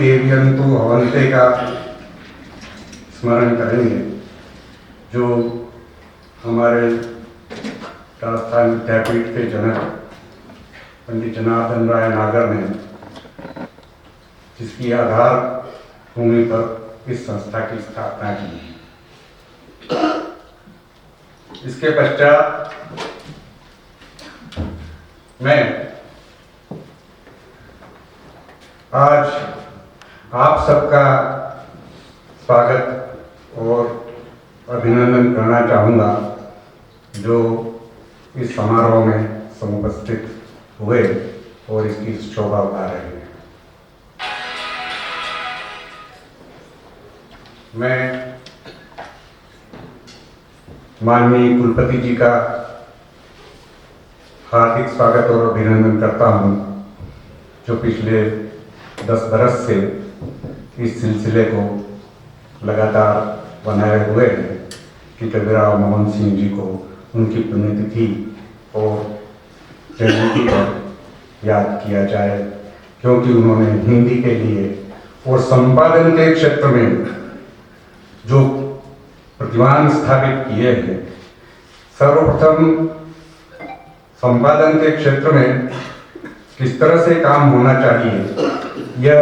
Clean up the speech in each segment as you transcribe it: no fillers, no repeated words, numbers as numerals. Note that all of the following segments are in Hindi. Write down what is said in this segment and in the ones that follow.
देवयन्तु हवन्ते का स्मरण करेंगे, जो हमारे राजस्थान विद्यापीठ के जनक पंडित जनार्दन राय नागर ने, जिसकी आधार भूमि पर इस संस्था की स्थापना की। इसके पश्चात मैं आज आप सबका स्वागत और अभिनंदन करना चाहूँगा, जो इस समारोह में समुपस्थित हुए और इसकी शोभा बढ़ा रहे हैं। मैं माननीय कुलपति जी का हार्दिक स्वागत और अभिनंदन करता हूँ, जो पिछले 10 बरस से इस सिलसिले को लगातार बनाए हुए हैं कि कबीरराव मोहन सिंह जी को उनकी पुण्यतिथि और जयंती पर याद किया जाए, क्योंकि उन्होंने हिंदी के लिए और संपादन के क्षेत्र में जो प्रतिमान स्थापित किए हैं। सर्वप्रथम संपादन के क्षेत्र में किस तरह से काम होना चाहिए, यह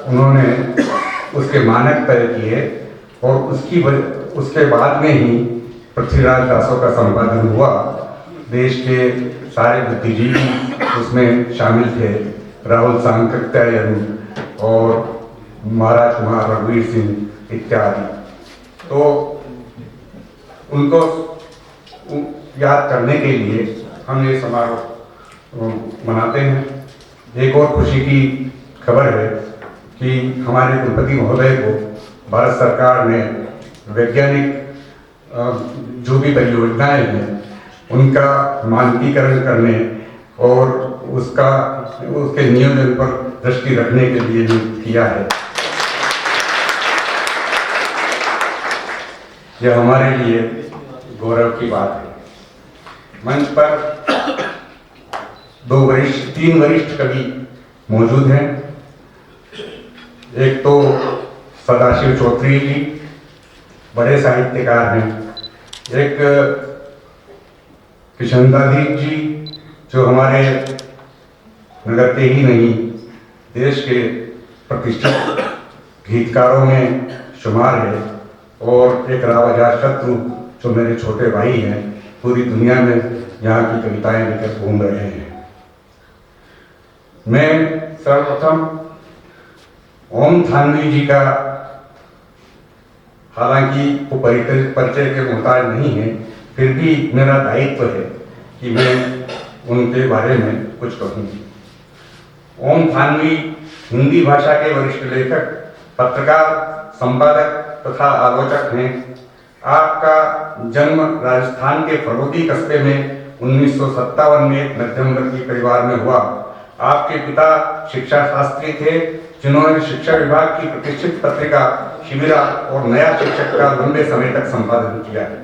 उन्होंने उसके मानक तय किए और उसके बाद में ही पृथ्वीराज दासों का संपादन हुआ। देश के सारे बुद्धिजीवी उसमें शामिल थे, राहुल सांकृत्यायन और महाराज कुमार रघुवीर सिंह इत्यादि। तो उनको याद करने के लिए हम ये समारोह मनाते हैं। एक और खुशी की खबर है कि हमारे कुलपति महोदय को भारत सरकार ने वैज्ञानिक जो भी परियोजनाएं हैं उनका मानकीकरण करने और उसके नियोजन पर दृष्टि रखने के लिए नियुक्त किया है। यह हमारे लिए गौरव की बात है। मंच पर 3 वरिष्ठ कवि मौजूद हैं। एक तो सदाशिव चौधरी जी, बड़े साहित्यकार हैं। एक किशनदास जी, जो हमारे नगर के ही नहीं देश के प्रतिष्ठित गीतकारों में शुमार है। और एक राव अजातशत्रु, जो मेरे छोटे भाई हैं, पूरी दुनिया में यहाँ की कविताएं लेकर घूम रहे हैं। मैं सर्वप्रथम ओम थानवी जी का, हालांकि वो परिचय के मोहताज नहीं है, फिर भी मेरा दायित्व है कि मैं उनके बारे में कुछ कहूँ। ओम थानवी हिंदी भाषा के वरिष्ठ लेखक, पत्रकार, संपादक तथा आलोचक हैं। आपका जन्म राजस्थान के फरोदी कस्बे में 1957 में एक मध्यम वर्गीय परिवार में हुआ। आपके पिता शिक्षा शास्त्री थे, जिन्होंने शिक्षा विभाग की प्रतिष्ठित पत्रिका शिविरा और नया शिक्षक का लंबे समय तक संपादन किया है।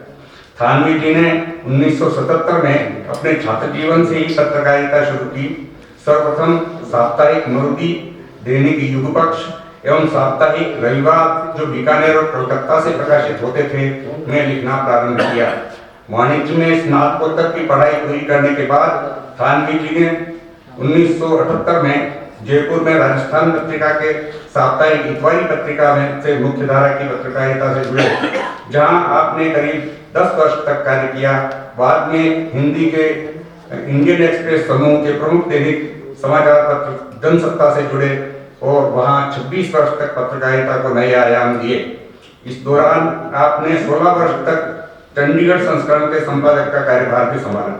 थानवी जी ने 1977 में अपने छात्र जीवन से ही पत्रकारिता शुरू की। सर्वप्रथम साप्ताहिक मरुदी, दैनिक युग पक्ष एवं साप्ताहिक रविवार, जो बीकानेर और कोलकाता से प्रकाशित होते थे, में लिखना प्रारंभ किया। वाणिज्य में स्नातकोत्तर की पढ़ाई पूरी करने के बाद थानवी जी ने 1978 में जयपुर में राजस्थान पत्रिका के साप्ताहिक इतवारी पत्रिका में से मुख्य धारा की पत्रकारिता से जुड़े, जहां आपने करीब 10 वर्ष तक कार्य किया। बाद में हिंदी के इंडियन एक्सप्रेस समूह के प्रमुख दैनिक समाचार पत्र जनसत्ता से जुड़े और वहां 26 वर्ष तक पत्रकारिता को नए आयाम दिए। इस दौरान आपने 16 वर्ष तक चंडीगढ़ संस्करण के संपादक का कार्यभार भी संभाला।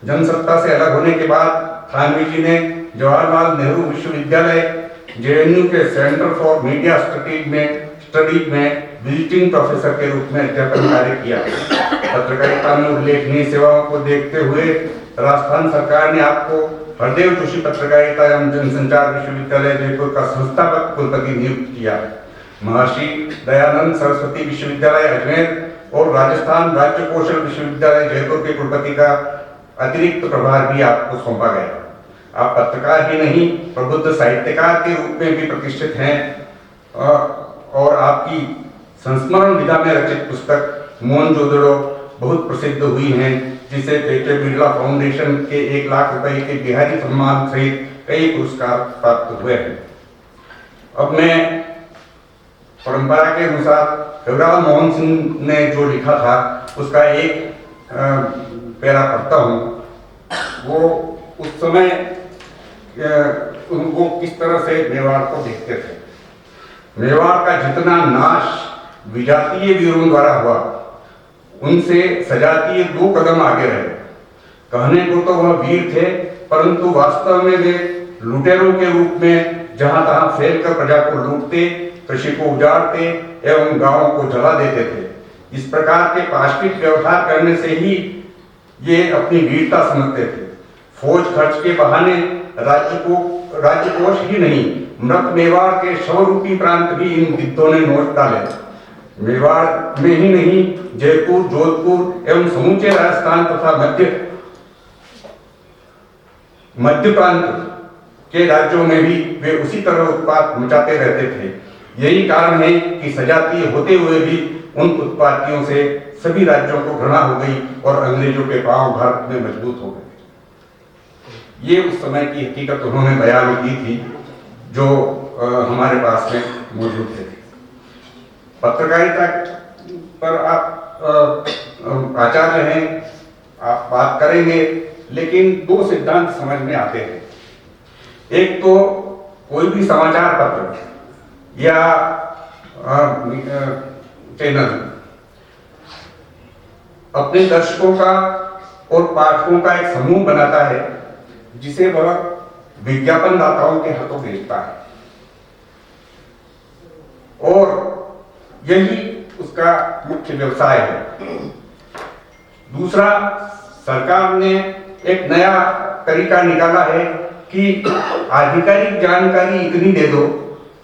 जनसत्ता से अलग होने के बाद थानवी जी ने जवाहरलाल नेहरू विश्वविद्यालय जेएनयू के सेंटर फॉर मीडिया स्टडीज में विजिटिंग प्रोफेसर के रूप में अध्यापन कार्य किया। पत्रकारिता में उल्लेखनीय सेवाओं को देखते हुए राजस्थान सरकार ने आपको हरदेव जोशी पत्रकारिता एवं जनसंचार विश्वविद्यालय जयपुर का संस्थापक कुलपति नियुक्त किया। महर्षि दयानंद सरस्वती विश्वविद्यालय अजमेर और राजस्थान राज्य कौशल विश्वविद्यालय जयपुर के कुलपति का अतिरिक्त प्रभार भी आपको सौंपा गया। आप पत्रकार ही नहीं, प्रबुद्ध साहित्यकार के रूप में भी प्रतिष्ठित हैं और आपकी संस्मरण विधा में रचित पुस्तक मोहनजोदड़ो बहुत प्रसिद्ध हुई हैं, जिसे के बिरला फाउंडेशन के 1 लाख रुपए के बिहारी सम्मान सहित कई पुरस्कार प्राप्त हुए हैं। अब मैं परंपरा के अनुसार कविराज मोहन सिंह ने जो लिखा था उसका एक पैरा पढ़ता हूँ। वो उस समय वो किस तरह से मेवाड़ को देखते थे। मेवाड़ का जितना नाश विजातीय वीरों द्वारा हुआ, उनसे सजातीय 2 कदम आगे रहे। कहने को तो वह वीर थे, परंतु वास्तव में वे लुटेरों के रूप में जहां तहां फैलकर प्रजा को लूटते, कृषि को उजाड़ते एवं गांवों को जला देते थे। इस प्रकार के पाशविक व्यवहार करने से ही ये अपनी वीरता समझते थे। फौज खर्च के बहाने राज्य कोष ही नहीं, मृत मेवाड़ के शवरूपी प्रांत भी इन गिद्धों ने नोच डाले। मेवाड़ में ही नहीं, जयपुर, जोधपुर एवं समूचे राजस्थान तथा मध्य प्रांत के राज्यों में भी वे उसी तरह उत्पात मचाते रहते थे। यही कारण है कि सजातीय होते हुए भी उन उत्पातियों से सभी राज्यों को घृणा हो गई और अंग्रेजों के पांव भारत में मजबूत हो गए। ये उस समय की हकीकत उन्होंने बयान की थी, जो हमारे पास में मौजूद थे। पत्रकारिता पर आप आचार्य हैं, आप बात करेंगे, लेकिन 2 सिद्धांत समझ में आते हैं। एक तो कोई भी समाचार पत्र या चैनल अपने दर्शकों का और पाठकों का एक समूह बनाता है, जिसे वह विज्ञापन दाताओं के हाथों भेजता है, और यही उसका मुख्य व्यवसाय है। दूसरा, सरकार ने एक नया तरीका निकाला है कि आधिकारिक जानकारी इतनी दे दो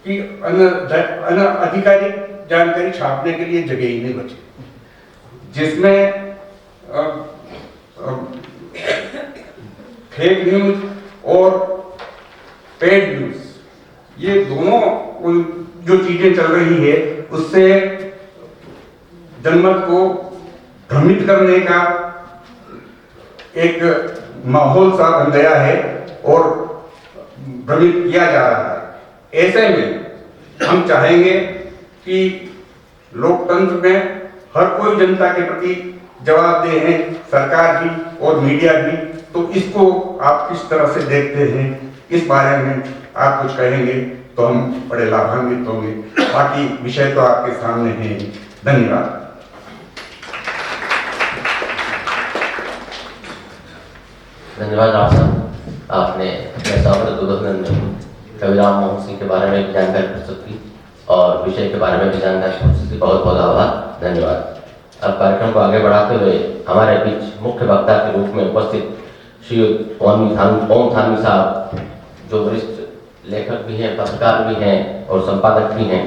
कि अनआधिकारिक जानकारी छापने के लिए जगह ही नहीं बचे, जिसमें फेक न्यूज और पेड न्यूज, ये दोनों जो चीजें चल रही है, उससे जनमत को भ्रमित करने का एक माहौल सा बन गया है और भ्रमित किया जा रहा है। ऐसे में हम चाहेंगे कि लोकतंत्र में हर कोई जनता के प्रति जवाबदेह है, सरकार भी और मीडिया भी। तो इसको आप किस तरह से देखते हैं, इस बारे में आप कुछ कहेंगे तो हम बड़े लाभान्वित होंगे। बाकी विषय तो आपके सामने है। धन्यवाद। धन्यवाद आप साहब, आपने अपने सौगंध कविराज मोहन सिंह के बारे में भी जानकारी प्रस्तुत की और विषय के बारे में भी जानकारी प्रस्तुत की। बहुत बहुत आभार, धन्यवाद। अब कार्यक्रम को आगे बढ़ाते हुए हमारे बीच मुख्य वक्ता के रूप में उपस्थित श्री ओम थानवी साहब, जो वरिष्ठ लेखक भी हैं, पत्रकार भी हैं और संपादक भी हैं,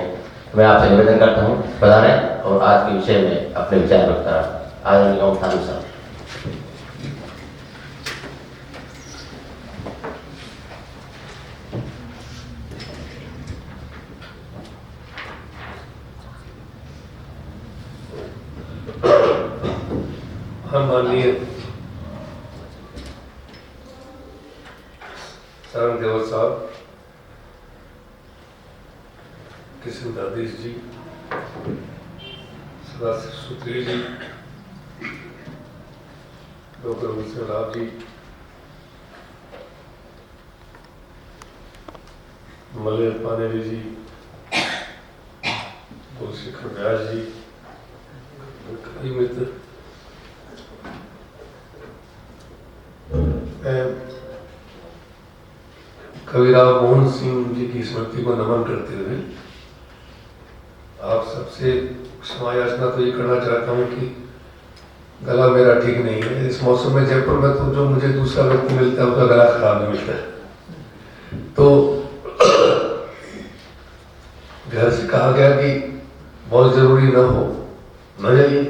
मैं आपसे निवेदन करता हूँ पधारें और आज के विषय में अपने विचार व्यक्त करें। आदरणीय ओम थानवी साहब। माननीय सरन देवल साहब, किशन दादेश जी, सदाशिव सूत्री जी, डॉक्टर विष्णु लाभ जी, मलय पानेरी जी, गुलशेखर व्यास जी, कई मित्र, कविराज मोहन सिंह जी की स्मृति को नमन करते हुए आप सबसे क्षमा याचना तो ये करना चाहता हूँ कि गला मेरा ठीक नहीं है। इस मौसम में जयपुर में तो जो मुझे दूसरा व्यक्ति मिलता है उसका गला खराब नहीं मिलता है। तो घर से कहा गया कि बहुत जरूरी न हो न जाइए,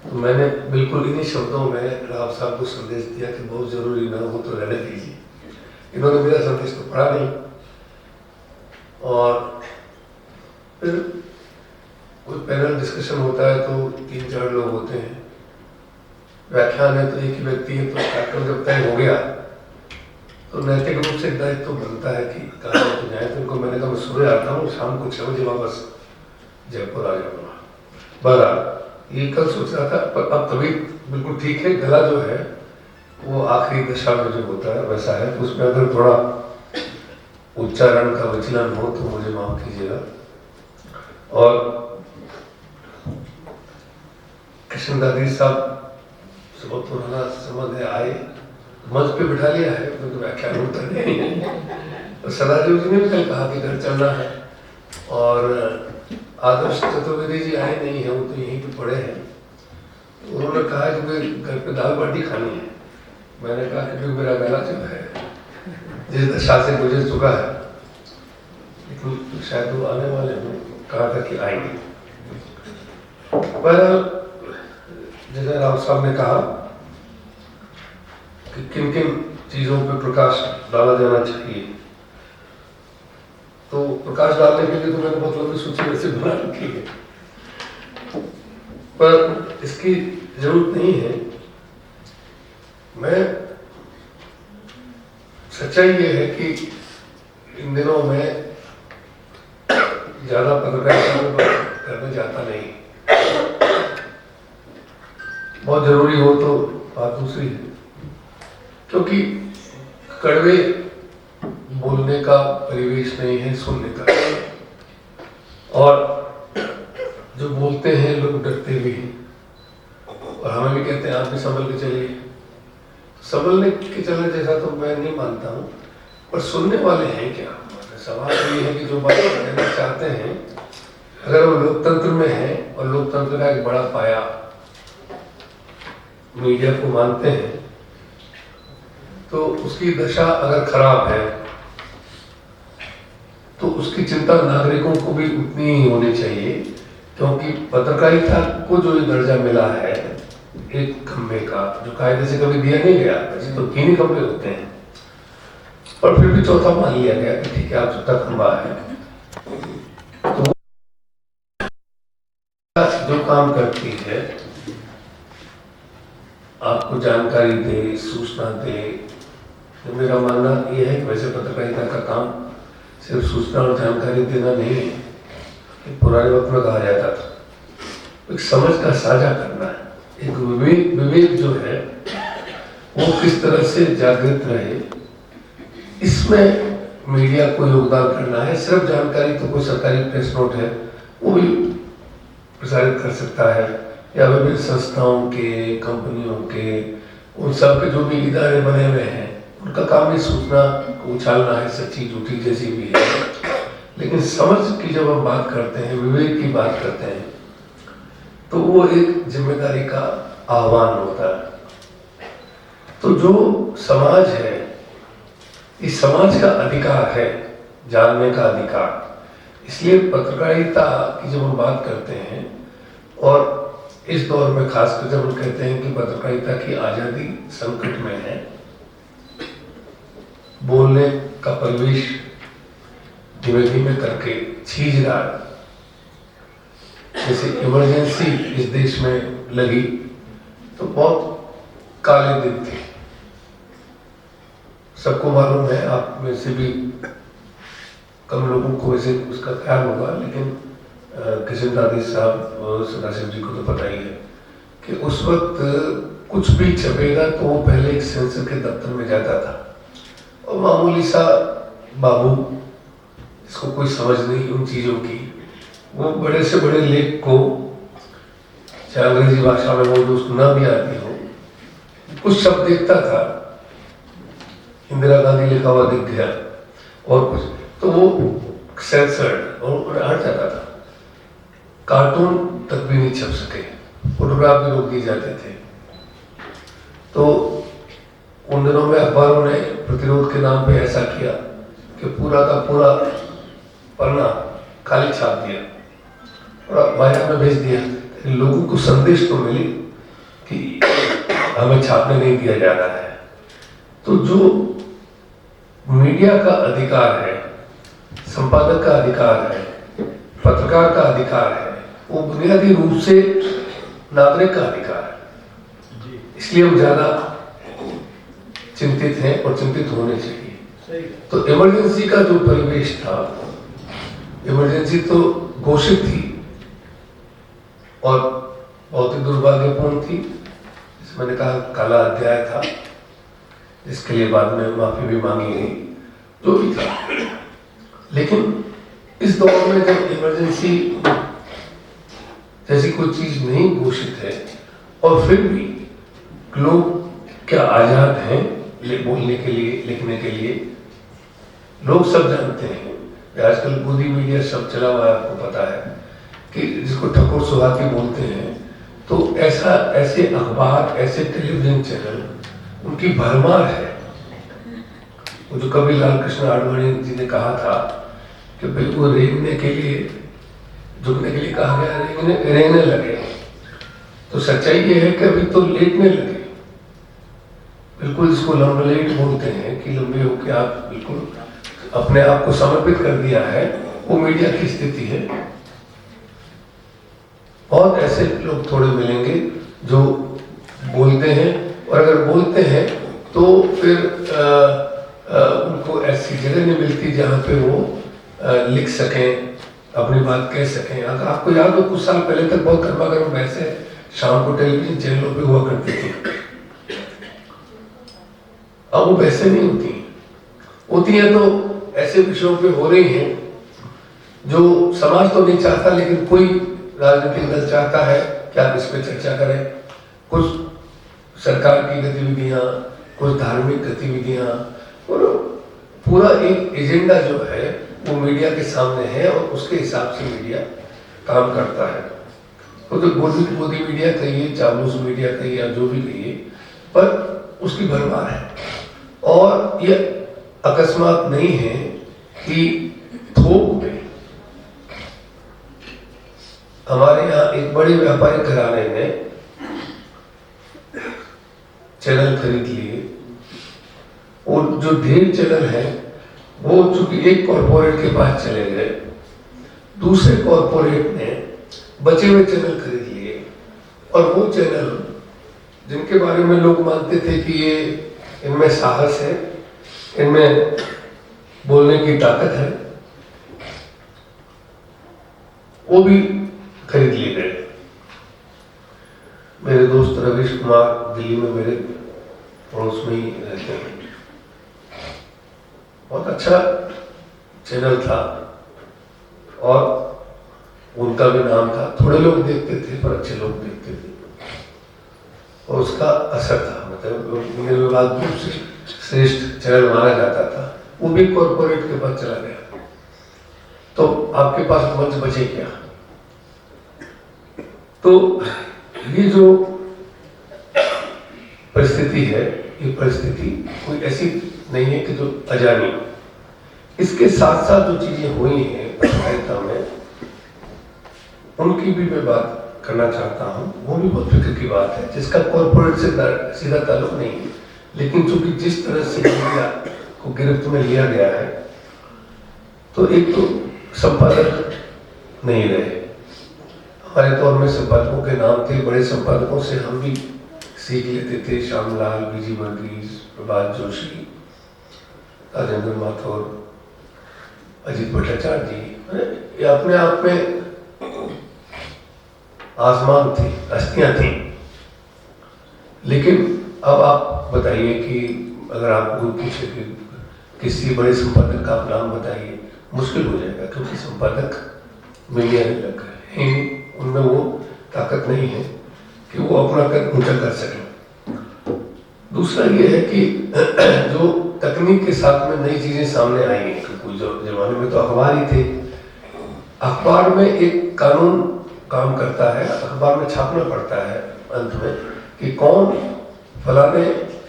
तो मैंने बिल्कुल इन्हीं शब्दों में राव साहब को संदेश दिया कि बहुत जरूरी न हो तो रहने दीजिए। इन्होंने मेरा संदेश तो पढ़ा नहीं। और फिर कोई पैनल डिस्कशन होता है तो 3-4 लोग होते हैं, व्याख्यान है तो एक ही व्यक्ति है, तो कार्यक्रम जब तय हो गया तो नैतिक रूप से दायित्व तो बनता है कि कहाँ तो जाए। तो उनको मैंने कहा मैं सुबह आता हूँ, शाम को 6 बजे वापस जयपुर आ जाऊँगा। बहरहाल ये कल सोच रहा था, पर अब तभी बिल्कुल ठीक है। गला जो है वो आखिरी दशा में जो होता है वैसा है, तो उसमें अगर थोड़ा उच्चारण का विचलन हो तो मुझे माफ कीजिएगा। और कृष्ण दादी साहब से बहुत पुराना संबंध है, आए मंच पे बिठा लिया है, तो व्याख्यान होता नहीं है। तो सदाशिव जी ने भी कल कहा कि घर चलना है, और आदर्श चतुर्वेदी जी आए नहीं है, वो तो यहीं पे पड़े हैं। तो उन्होंने कहा कि मुझे घर पे दाल बाटी खानी है। मैंने कहा कि मेरा गला जो है जिस दशा से गुजर चुका है, लेकिन शायद वो आने वाले हैं, कहा था कि आएंगे। पर जैसे राव साहब ने कहा कि किन किन चीजों पर प्रकाश डाला जाना चाहिए, तो प्रकाश डालने के लिए तो मैंने बहुत लंबी सूची वैसे बना रखी है, पर इसकी जरूरत नहीं है। मैं सच्चाई ये है कि इन दिनों में ज्यादा पत्रकारिता करने जाता नहीं, बहुत जरूरी हो तो बात दूसरी है, क्योंकि कड़वे बोलने का परिवेश नहीं है, सुनने का। और जो बोलते हैं लोग डरते भी हैं, और हमें भी कहते हैं आप भी संभल के चलिए। संभलने के चलने जैसा तो मैं नहीं मानता हूँ, पर सुनने वाले हैं क्या? सवाल ये है कि जो बात कहना चाहते हैं, अगर वो लोकतंत्र में है और लोकतंत्र का एक बड़ा पाया मीडिया को मानते हैं, तो उसकी दशा अगर खराब है तो उसकी चिंता नागरिकों को भी उतनी ही होनी चाहिए, क्योंकि पत्रकारिता को जो ये दर्जा मिला है एक खंबे का, जो कायदे से कभी दिया नहीं गया, वैसे तो 3 ही खंबे होते हैं, पर फिर भी चौथा मान लिया गया कि ठीक है आप चौथा खंबा है, तो जो काम करती है आपको जानकारी दे, सूचना दे। तो मेरा मानना यह है कि वैसे पत्रकारिता का काम सिर्फ सूचना और जानकारी देना नहीं है, कि पुराने वक्त में कहा जाता था एक समझ का साझा करना है, एक विवेक जो है वो किस तरह से जागृत रहे, इसमें मीडिया को योगदान करना है। सिर्फ जानकारी तो कोई सरकारी प्रेस नोट है वो भी प्रसारित कर सकता है, या विभिन्न संस्थाओं के, कंपनियों के, उन सब के जो भी इदारे बने हुए हैं उनका काम ही सूचना उछालना है, सच्ची झूठी जैसी भी है। लेकिन समझ की जब हम बात करते हैं, विवेक की बात करते हैं, तो वो एक जिम्मेदारी का आह्वान होता है। तो जो समाज है, इस समाज का अधिकार है जानने का अधिकार। इसलिए पत्रकारिता की जब हम बात करते हैं, और इस दौर में खासकर जब हम कहते हैं कि पत्रकारिता की आजादी संकट में है, बोलने का परिवेश धीमे धीमे करके छीज रहा है, जैसे इमरजेंसी इस देश में लगी तो बहुत काले दिन थे, सबको मालूम है, आप में से भी कम लोगों को वैसे उसका ख्याल होगा, लेकिन कृष्ण दादी साहब और सदाशिव जी को तो पता ही है कि उस वक्त कुछ भी छपेगा तो वो पहले एक सेंसर के दफ्तर में जाता था, और मामूली सा बाबू, इसको कोई समझ नहीं उन चीजों की, वो बड़े से बड़े लेख को, चाहे अंग्रेजी भाषा में वो जो उसको ना भी आती हो, कुछ शब्द देखता था, इंदिरा गांधी लिखा हुआ दिख गया और कुछ, तो वो सेंसर्ड और हट जाता था। कार्टून तक भी नहीं छप सके, फोटोग्राफ भी रोक दिए जाते थे। तो उन दिनों में अखबारों ने प्रतिरोध के नाम पे ऐसा किया कि पूरा का पूरा पन्ना खाली छाप दिया और बाजार में भेज दिया। लोगों को संदेश तो मिली कि हमें छापने नहीं दिया जा रहा है। तो जो मीडिया का अधिकार है, संपादक का अधिकार है, पत्रकार का अधिकार है, वो बुनियादी रूप से नागरिक का अधिकार है। इसलिए हम ज्यादा चिंतित हैं और चिंतित होने चाहिए। तो इमरजेंसी का जो परिवेश था, इमरजेंसी तो घोषित थी और बहुत ही दुर्भाग्यपूर्ण थी। जिस मैंने कहा काला अध्याय था, जिसके लिए बाद में माफी भी मांगी गई, जो भी था। लेकिन इस दौर में जब इमरजेंसी जैसी कोई चीज नहीं घोषित है और फिर भी लोग क्या आजाद हैं बोलने के लिए, लिखने के लिए, लोग सब जानते हैं। आजकल गोदी मीडिया सब चला हुआ है, आपको पता है कि जिसको ठकुर सुहाती बोलते हैं। तो ऐसे अखबार, ऐसे टेलीविजन चैनल, उनकी भरमार है। वो जो कवि लाल कृष्ण आडवाणी जी ने कहा था कि भाई वो रेंगने के लिए, झुकने के लिए कहा गया, रेंगने लगे। तो सच्चाई ये है कि अभी तो लेटने लगे, बिल्कुल इसको लंबलेट बोलते हैं कि लंबे होकर आप बिल्कुल अपने आप को समर्पित कर दिया है। वो मीडिया की स्थिति है। बहुत ऐसे लोग थोड़े मिलेंगे जो बोलते हैं, और अगर बोलते हैं तो फिर उनको ऐसी जगह नहीं मिलती जहां पे वो लिख सकें, अपनी बात कह सकें। अगर आपको याद हो, कुछ साल पहले तक बहुत गर्मा गर्म बहसें शाम को टेलीविजन चैनलों पे हुआ करती थी। अब वो वैसे नहीं होती हैं तो ऐसे विषयों पे हो रही हैं जो समाज तो नहीं चाहता, लेकिन कोई राजनीतिक दल चाहता है कि आप इस पे चर्चा करें। कुछ सरकार की गतिविधियां, कुछ धार्मिक गतिविधियां, और पूरा एक एजेंडा जो है वो मीडिया के सामने है और उसके हिसाब से मीडिया काम करता है। तो गोदी मीडिया कहिए, चावलूस मीडिया कहिए, या जो भी कहिए, पर उसकी भरमार है। और ये अकस्मात नहीं है कि थोक में। हमारे यहाँ एक बड़े व्यापारिक घराने ने चैनल खरीद लिए, और जो ढेर चैनल है वो चूंकि एक कॉर्पोरेट के पास चले गए, दूसरे कॉर्पोरेट ने बचे हुए चैनल खरीद लिए। और वो चैनल जिनके बारे में लोग मानते थे कि ये इनमें साहस है, इनमें बोलने की ताकत है, वो भी खरीद लिए गए। मेरे दोस्त रवीश कुमार दिल्ली में मेरे पड़ोस में ही रहते हैं। बहुत अच्छा चैनल था और उनका भी नाम था। थोड़े लोग देखते थे पर अच्छे लोग देखते थे, और उसका असर था। मतलब मेरे विभाग में श्रेष्ठ चैनल माना जाता था। वो भी कॉर्पोरेट के पास चला गया, तो आपके पास मंच बचे क्या? तो ये जो परिस्थिति है, ये परिस्थिति कोई ऐसी नहीं है कि जो अजानी। इसके साथ साथ जो चीजें हुई हैं पत्रकारिता में, उनकी भी मैं बात करना चाहता हूँ। वो भी बहुत फिक्र की बात है, जिसका कॉर्पोरेट से सीधा ताल्लुक नहीं है, लेकिन चूंकि जिस तरह से मीडिया को गिरफ्त में लिया गया है, तो एक तो संपादक नहीं रहे। हमारे दौर में संपादकों के नाम थे, बड़े संपादकों से हम भी सीख लेते थे। श्यामलाल, बीजी वर्गीस, प्रभात जोशी, राजेंद्र माथुर, अजीत भट्टाचार्य जी, ये अपने आप में आसमान थी, हस्तियां थी। लेकिन अब आप बताइए कि अगर आपको पूछे कि किसी बड़े संपादक का आप नाम बताइए, मुश्किल हो जाएगा, क्योंकि संपादक मीडिया में लग गए हैं, उनमें वो ताकत नहीं है कि वो अपना कद ऊंचा कर सकें। दूसरा ये है कि जो तकनीक के साथ में नई चीजें सामने आई हैं, कुछ जमाने में तो अखबार ही थे। अखबार में एक कानून काम करता है, अखबार में छापना पड़ता है अंत में कि कौन फलाने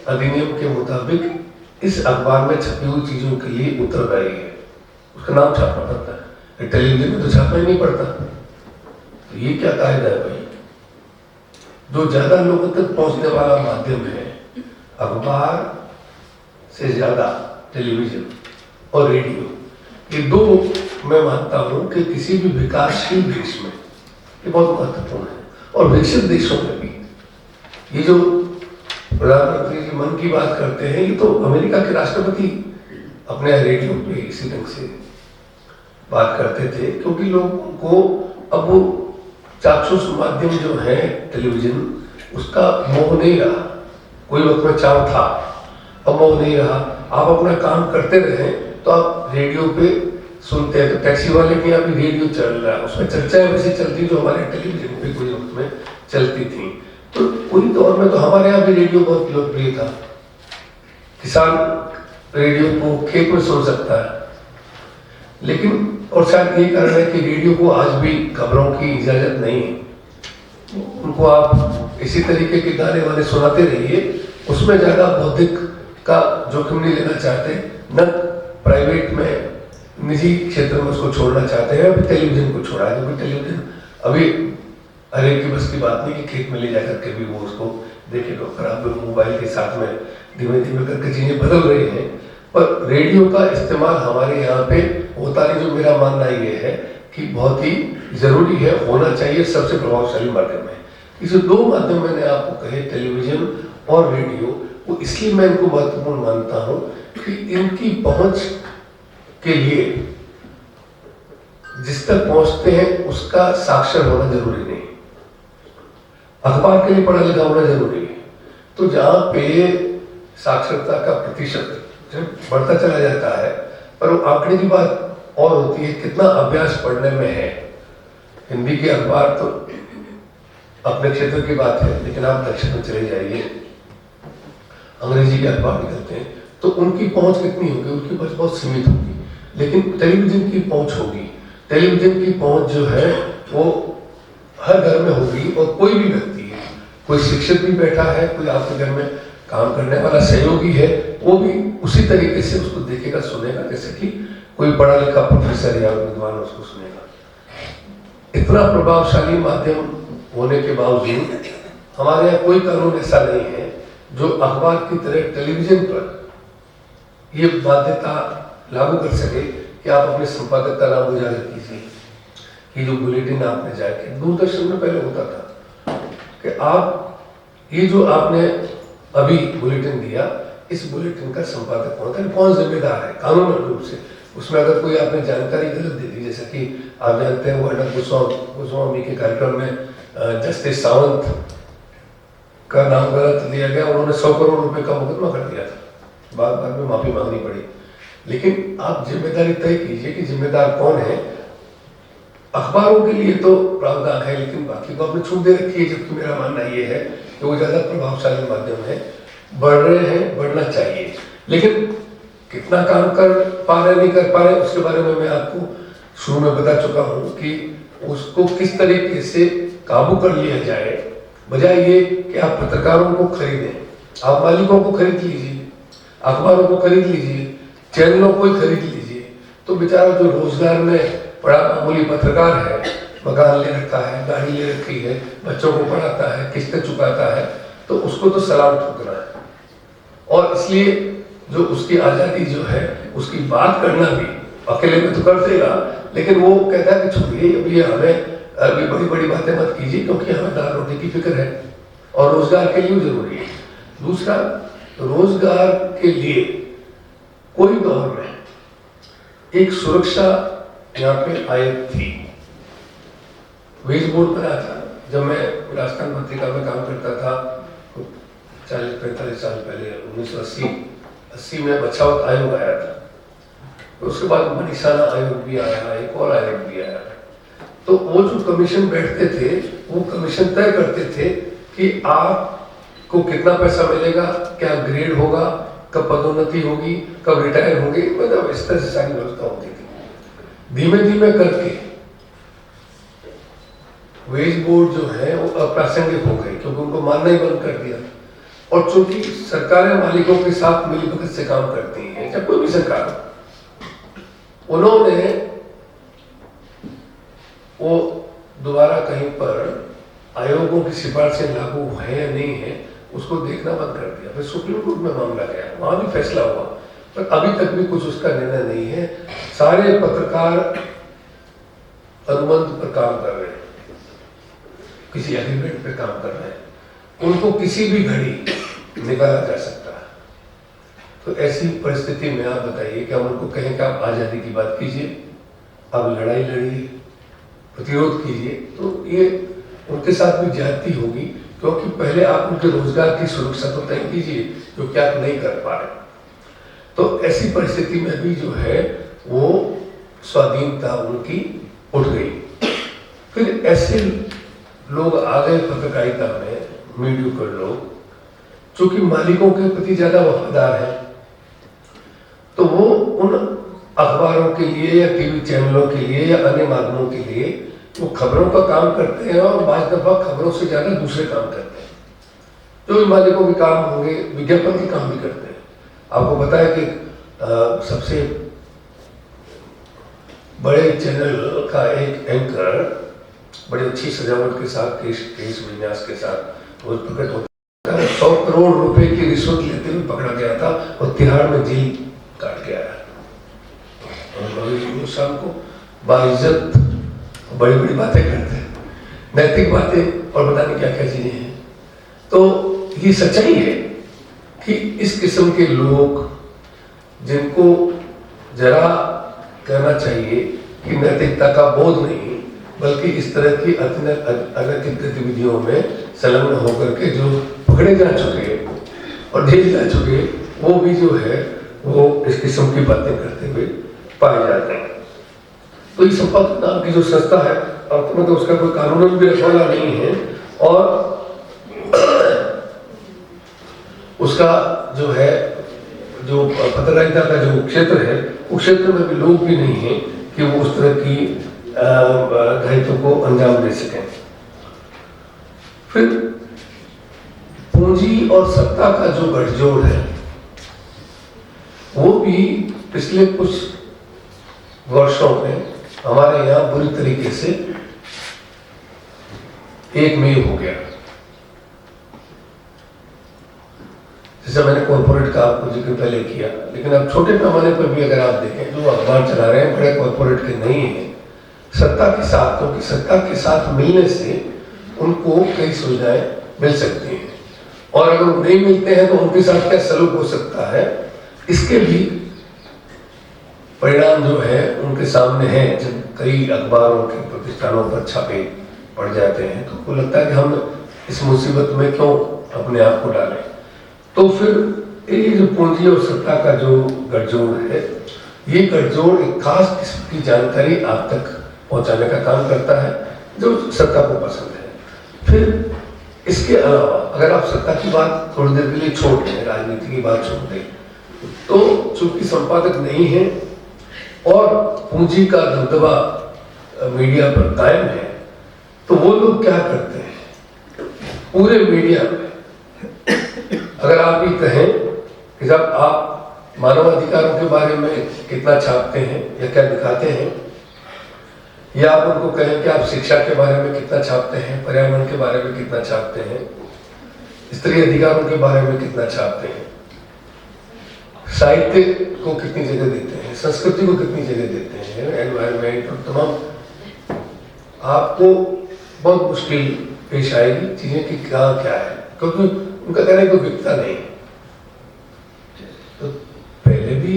अधिनियम के मुताबिक इस अखबार में छपी हुई चीजों के लिए उत्तरदायी है, उसका नाम छापना पड़ता है। टेलीविजन में तो छापना ही नहीं पड़ता। तो ये क्या कायदा है भाई? जो ज्यादा लोगों तक पहुंचने वाला माध्यम है, अखबार से ज्यादा टेलीविजन और रेडियो, ये दो मैं मानता हूँ कि किसी भी विकासशील देश में ये बहुत महत्वपूर्ण है, और विकसित देशों में भी। ये जो प्रधानमंत्री जी मन की बात करते हैं, ये तो अमेरिका के राष्ट्रपति अपने रेडियो पे इसी ढंग से बात करते थे, क्योंकि लोगों को अब वो चाक्षुष माध्यम जो है टेलीविजन, उसका मोह नहीं रहा। कोई वक्त में चाव था, अब मोह नहीं रहा। आप अपना काम करते रहे तो आप रेडियो पे सुनते हैं, तो टैक्सी वाले के यहाँ भी रेडियो चल रहा है, उसमें चर्चाएं वैसी चलती जो हमारे टेलीविजन पे कोई वक्त में चलती थी। तो पूरी दौर में तो हमारे यहाँ भी रेडियो बहुत लोकप्रिय था। किसान रेडियो को खेत में सुन सकता है, लेकिन और शायद यही कारण है कि रेडियो को आज भी खबरों की इजाजत नहीं है। उनको आप इसी तरीके के गाने वाले सुनाते रहिए, उसमें ज्यादा बौद्धिक का जोखिम नहीं लेना चाहते, न प्राइवेट में निजी क्षेत्र में उसको छोड़ना चाहते हैं। अभी टेलीविजन को छोड़ा है, क्योंकि टेलीविजन अभी हर एक की बस की बात नहीं कि खेत में ले जाकर के भी वो उसको देखेगा। पर अब मोबाइल के साथ में धीमे धीमे करके चीजें बदल रही हैं, पर रेडियो का इस्तेमाल हमारे यहाँ पे होता नहीं। जो मेरा मानना ये है कि बहुत ही जरूरी है, होना चाहिए, सबसे प्रभावशाली माध्यम है। ये जो दो माध्यम मैंने आपको कहे, टेलीविजन और रेडियो, वो इसलिए मैं इनको महत्वपूर्ण मानता हूँ कि इनकी पहुंच के लिए जिस तक पहुंचते हैं उसका साक्षर होना जरूरी नहीं। अखबार के लिए पढ़ा लिखा होना जरूरी है। तो जहां पे साक्षरता का प्रतिशत बढ़ता चला जाता है, पर वो आंकड़े की बात और होती है कितना अभ्यास पढ़ने में है। हिंदी के अखबार तो अपने क्षेत्र की बात है, लेकिन आप दक्षिण में चले जाइए, अंग्रेजी के अखबार निकलते हैं, तो उनकी पहुंच कितनी होगी? उनकी पहुंच बहुत सीमित होगी। लेकिन टेलीविजन की पहुंच होगी। टेलीविजन की पहुंच जो है वो हर घर में होगी, और कोई भी व्यक्ति है, कोई शिक्षक भी बैठा है, कोई आपके घर में काम करने वाला सहयोगी है, वो भी उसी तरीके से उसको देखेगा, सुनेगा, जैसे कि कोई पढ़ा लिखा प्रोफेसर या विद्वान उसको सुनेगा। इतना प्रभावशाली माध्यम होने के बावजूद हमारे यहाँ कोई कानून ऐसा नहीं है जो अखबार की तरह टेलीविजन पर ये बाध्यता लागू कर सके कि आप अपने संपादक का नाम उजागर कीजिए, कि जो बुलेटिन आपने जाके दूरदर्शन में पहले होता था कि आप ये जो आपने अभी बुलेटिन दिया, इस बुलेटिन का संपादक कौन था, कौन जिम्मेदार है कानूनी रूप से। उसमें अगर कोई आपने जानकारी गलत दे दी, जैसे कि आप जानते हैं वो अटल गोस्वामी के कार्यक्रम में जस्टिस सावंत का नाम गलत दिया गया, उन्होंने 100 करोड़ रुपए का मुकदमा कर दिया था, बाद में माफी मांगनी पड़ी। लेकिन आप जिम्मेदारी तय कीजिए कि जिम्मेदार कौन है। अखबारों के लिए तो प्रावधान है, लेकिन बाकी को आपने छूट दे रखी है, जबकि मेरा मानना ये है कि वो ज्यादा प्रभावशाली माध्यम है, बढ़ रहे हैं, बढ़ना चाहिए। लेकिन कितना काम कर पा रहे नहीं कर पा रहे, उसके बारे में मैं आपको शुरू में बता चुका हूँ कि उसको किस तरीके से काबू कर लिया जाए, बजाय ये कि आप पत्रकारों को खरीदें। आप मालिकों को खरीद लीजिए, अखबारों को खरीद लीजिए, चैनलों को ही खरीद लीजिए, तो बेचारा जो रोजगार में बड़ा मामूली पत्रकार है, मकान ले रखा है, गाड़ी ले रखी है, बच्चों को पढ़ाता है, किस्तें चुकाता है, तो उसको तो सलाम ठोकना है। और इसलिए जो उसकी आज़ादी जो है उसकी बात करना भी अकेले में तो कर देगा, लेकिन वो कहता है कि छोड़िए अभी हमें अभी बड़ी बड़ी बातें मत कीजिए, क्योंकि हमें दाल रोटी की फिक्र है और रोजगार के लिए जरूरी है। दूसरा, रोजगार के लिए कोई दौर में एक सुरक्षा यहाँ पे आयोग थी, वेज बोर्ड बना था। जब मैं राजस्थान पत्रिका में काम करता था 40-45 साल पहले, 1980 में बचाव आयोग आया था, तो उसके बाद मनीषाना आयोग भी आया, एक और आयोग भी आया। तो वो जो कमीशन बैठते थे, वो कमीशन तय करते थे कि आपको कितना पैसा मिलेगा, क्या ग्रेड होगा, कब पदोन्नति होगी, कब रिटायर होंगे, मतलब इस तरह से सारी व्यवस्था होती थी। धीमे धीमे करके वेज बोर्ड जो है वो अप्रासंगिक हो गई, क्योंकि उनको मानना ही बंद कर दिया। और चूंकि सरकारें मालिकों के साथ मिलीभगत से काम करती हैं, चाहे कोई भी सरकार, उन्होंने वो दोबारा कहीं पर आयोगों की सिफारिशें लागू है या नहीं है उसको देखना बंद कर दिया। फिर सुप्रीम कोर्ट में मामला गया, वहां भी फैसला हुआ पर अभी तक भी कुछ उसका निर्णय नहीं है। सारे पत्रकार अनुबंध पर काम कर रहे हैं, किसी एग्रीमेंट पर काम कर रहे हैं, उनको किसी भी घड़ी निकाला जा सकता है। तो ऐसी परिस्थिति में आप बताइए कि हम उनको कहें कि आप आज़ादी की बात कीजिए, आप लड़ाई लड़िए, प्रतिरोध कीजिए, तो ये उनके साथ भी ज्यादती होगी, क्योंकि पहले आप उनके रोजगार की सुरक्षा तो तय कीजिए, जो क्या आप नहीं कर पा रहे। तो ऐसी परिस्थिति में भी जो है वो स्वाधीनता उनकी उठ गई। फिर ऐसे लोग आ गए पत्रकारिता में, मीडियोकर लोग, जो कि मालिकों के प्रति ज्यादा वफादार हैं, तो वो उन अखबारों के लिए या टीवी चैनलों के लिए या अन्य माध्यमों के लिए वो खबरों का काम करते हैं, और बाज़ दफा खबरों से ज्यादा दूसरे काम करते हैं, जो भी मालिकों के काम होंगे, विज्ञापन के काम भी करते हैं। आपको पता है कि सबसे बड़े चैनल का एक एंकर बड़ी अच्छी सजावट के साथ, केश विन्यास के साथ वो प्रकट होता है, 100 करोड़ रुपए की रिश्वत लेते हुए पकड़ा गया था और तिहाड़ में जेल काट के आया। और शाम को बाइज्जत बड़ी बड़ी बातें करते हैं, नैतिक बातें और पता नहीं क्या क्या चीजें हैं। तो ये सच्चाई है कि इस किस्म के लोग, जिनको जरा कहना चाहिए कि नैतिकता का बोध नहीं, बल्कि इस तरह की अनैतिक गतिविधियों में संलग्न होकर के जो पकड़े जा चुके और जेल जा चुके, वो भी जो है वो इस किस्म की बातें करते हुए पाए जाते हैं। तो ये संपादक नाम की जो संस्था है, मतलब उसका कोई कानून भी रखवाला नहीं है, और उसका जो है, जो पत्रकारिता का जो क्षेत्र है, उस क्षेत्र में भी लोग भी नहीं है कि वो उस तरह की दायित्व को अंजाम दे सकें। फिर पूंजी और सत्ता का जो गठजोड़ है, वो भी पिछले कुछ वर्षों में हमारे यहाँ बुरी तरीके से एक में हो गया। जैसे मैंने कॉर्पोरेट का आपको जिक्र पहले किया, लेकिन अब छोटे पैमाने पर भी अगर आप देखें, जो अखबार चला रहे हैं बड़े कॉर्पोरेट के नहीं है, सत्ता के साथ, क्योंकि सत्ता के साथ मिलने से उनको कई सुविधाएं मिल सकती हैं, और अगर वो नहीं मिलते हैं तो उनके साथ क्या सलूक हो सकता है, इसके भी परिणाम जो है उनके सामने है। जब कई अखबारों के प्रतिष्ठानों पर छापे पड़ जाते हैं, तो उनको लगता है कि हम इस मुसीबत में क्यों अपने आप को डालें। तो फिर ये जो पूंजी और सत्ता का जो गठजोड़ है, ये गठजोड़ एक खास किस्म की जानकारी आप तक पहुंचाने का काम करता है, जो सत्ता को पसंद है। फिर इसके अलावा अगर आप सत्ता की बात थोड़ी देर के लिए छोड़ दें, राजनीति की बात छोड़ दें, तो चूंकि संपादक नहीं है और पूंजी का दबदबा मीडिया पर कायम है, तो वो लोग क्या करते हैं पूरे मीडिया में। अगर आप ये कहें कि जब आप मानवाधिकारों के बारे में कितना छापते हैं या क्या दिखाते हैं, या आप उनको कहें कि आप शिक्षा के बारे में कितना छापते हैं, पर्यावरण के बारे में कितना छापते हैं, स्त्री अधिकारों के बारे में कितना छापते हैं, साहित्य को कितनी जगह देते हैं, संस्कृति को कितनी जगह देते हैं, एनवायरमेंट और तमाम, आपको बहुत मुश्किल पेश आएगी चीजें कि कहाँ क्या है, क्योंकि उनका कहना है कोई बिकता नहीं। तो पहले भी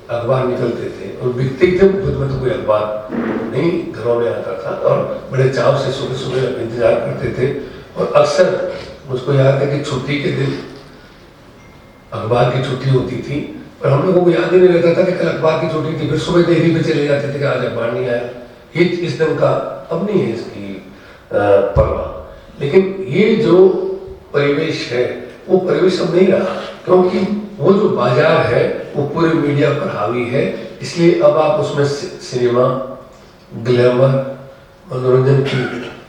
अखबार निकलते थे और बिकते ही थे, खुद में तो कोई अखबार नहीं घरों में आता था, और बड़े चाव से सुबह सुबह इंतजार करते थे। और अक्सर मुझको याद है कि छुट्टी के दिन अखबार की छुट्टी होती थी, पर हम लोगों को याद ही नहीं रहता था कि कल अखबार की छुट्टी थी। फिर सुबह देरी पे चले जाते थे कि आज अखबार नहीं आया। ये इस दिन का अब नहीं है इसकी परवाह। लेकिन ये जो परिवेश है वो परिवेश अब नहीं रहा, क्योंकि वो जो बाजार है वो पूरे मीडिया पर हावी है। इसलिए अब आप उसमें सिनेमा, ग्लैमर, मनोरंजन की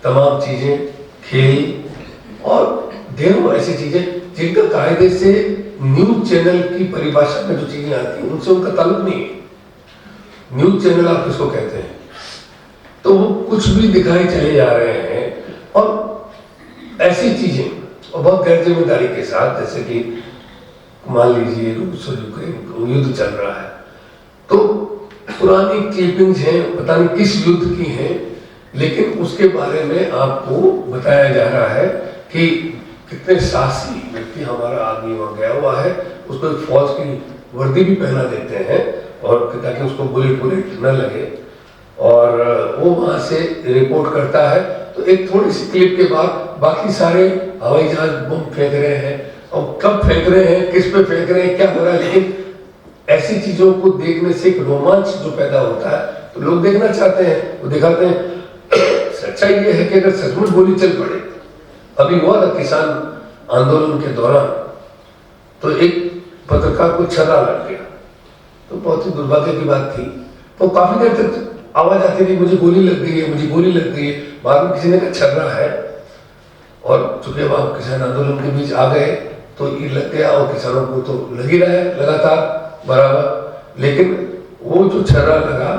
तमाम चीजें, खेल और ढेरों ऐसी चीजें जिनका कायदे से न्यूज चैनल की परिभाषा में जो चीजें आती हैं उनसे उनका ताल्लुक नहीं है। न्यूज चैनल आप किसको कहते हैं? तो वो कुछ भी दिखाई चले जा रहे हैं, और ऐसी चीजें और बहुत गैर जिम्मेदारी के साथ, जैसे कि मान लीजिए रूस और यूक्रेन युद्ध चल रहा है, तो पुरानी क्लिपिंग्स हैं, पता नहीं किस युद्ध की हैं, लेकिन उसके बारे में आपको बताया जा रहा है कि कितने साहसी व्यक्ति हमारा आदमी वहाँ गया हुआ है, उसको एक फौज की वर्दी भी पहना देते हैं और ताकि उसको बुलेट न लगे, और वो वहाँ से रिपोर्ट करता है। तो एक थोड़ी सी क्लिप के बाद बाकी सारे हवाई जहाज बम फेंक रहे हैं, और कब फेंक रहे हैं, किस पे फेंक रहे हैं, क्या हो रहा है, लेकिन ऐसी चीजों को देखने से एक रोमांच जो पैदा होता है तो लोग देखना चाहते हैं, वो दिखाते हैं। सच्चाई ये है कि अगर सचमुच गोली चल पड़े, अभी हुआ था किसान आंदोलन के दौरान, तो एक पत्रकार को छर्रा लग गया, तो बहुत ही दुर्भाग्य की बात थी। तो काफी देर तक आवाज आती रही, मुझे गोली लग गई है, मुझे गोली लग गई है। बाद में किसी ने कहा छर्रा है, और चूंकि अब आप किसान आंदोलन के बीच आ गए तो ये लग गया, और किसानों को तो लग ही रहा है लगातार बराबर। लेकिन वो जो छर्रा लगा,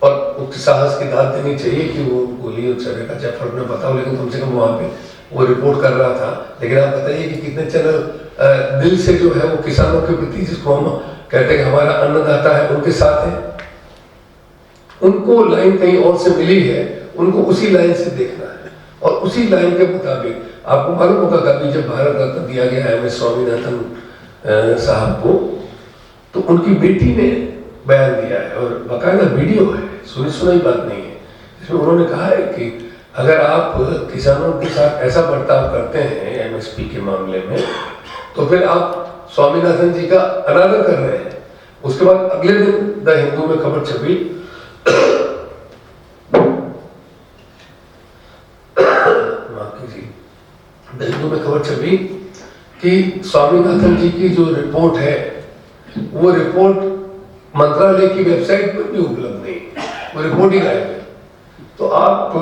और उक्त साहस की दाद देनी चाहिए कि वो गोली और छर्रे का चाहे फर्क न पता हो, लेकिन कम से कम वहां पे वो रिपोर्ट कर रहा था। लेकिन आप बताइए कि कितने चैनल दिल से जो है वो किसानों के प्रति, जिसको हम कहते हैं हमारा अन्नदाता है, उनके साथ है। उनको लाइन कहीं और से मिली है, उनको उसी लाइन से देखना है, और उसी लाइन के मुताबिक आपको मालूम होगा कभी जब भारत रत्न दिया गया है MS स्वामीनाथन साहब को, तो उनकी बेटी ने बयान दिया है, और बाकायदा वीडियो है, सुनी सुनाई बात नहीं है, जिसमें उन्होंने कहा है कि अगर आप किसानों के साथ ऐसा बर्ताव करते हैं MSP के मामले में, तो फिर आप स्वामीनाथन जी का अनादर कर रहे हैं। उसके बाद अगले दिन द हिंदू में खबर छपी कि स्वामीनाथन जी की जो रिपोर्ट है, वो रिपोर्ट मंत्रालय की वेबसाइट पर भी उपलब्ध नहीं, वो रिपोर्ट ही गायब है। तो आप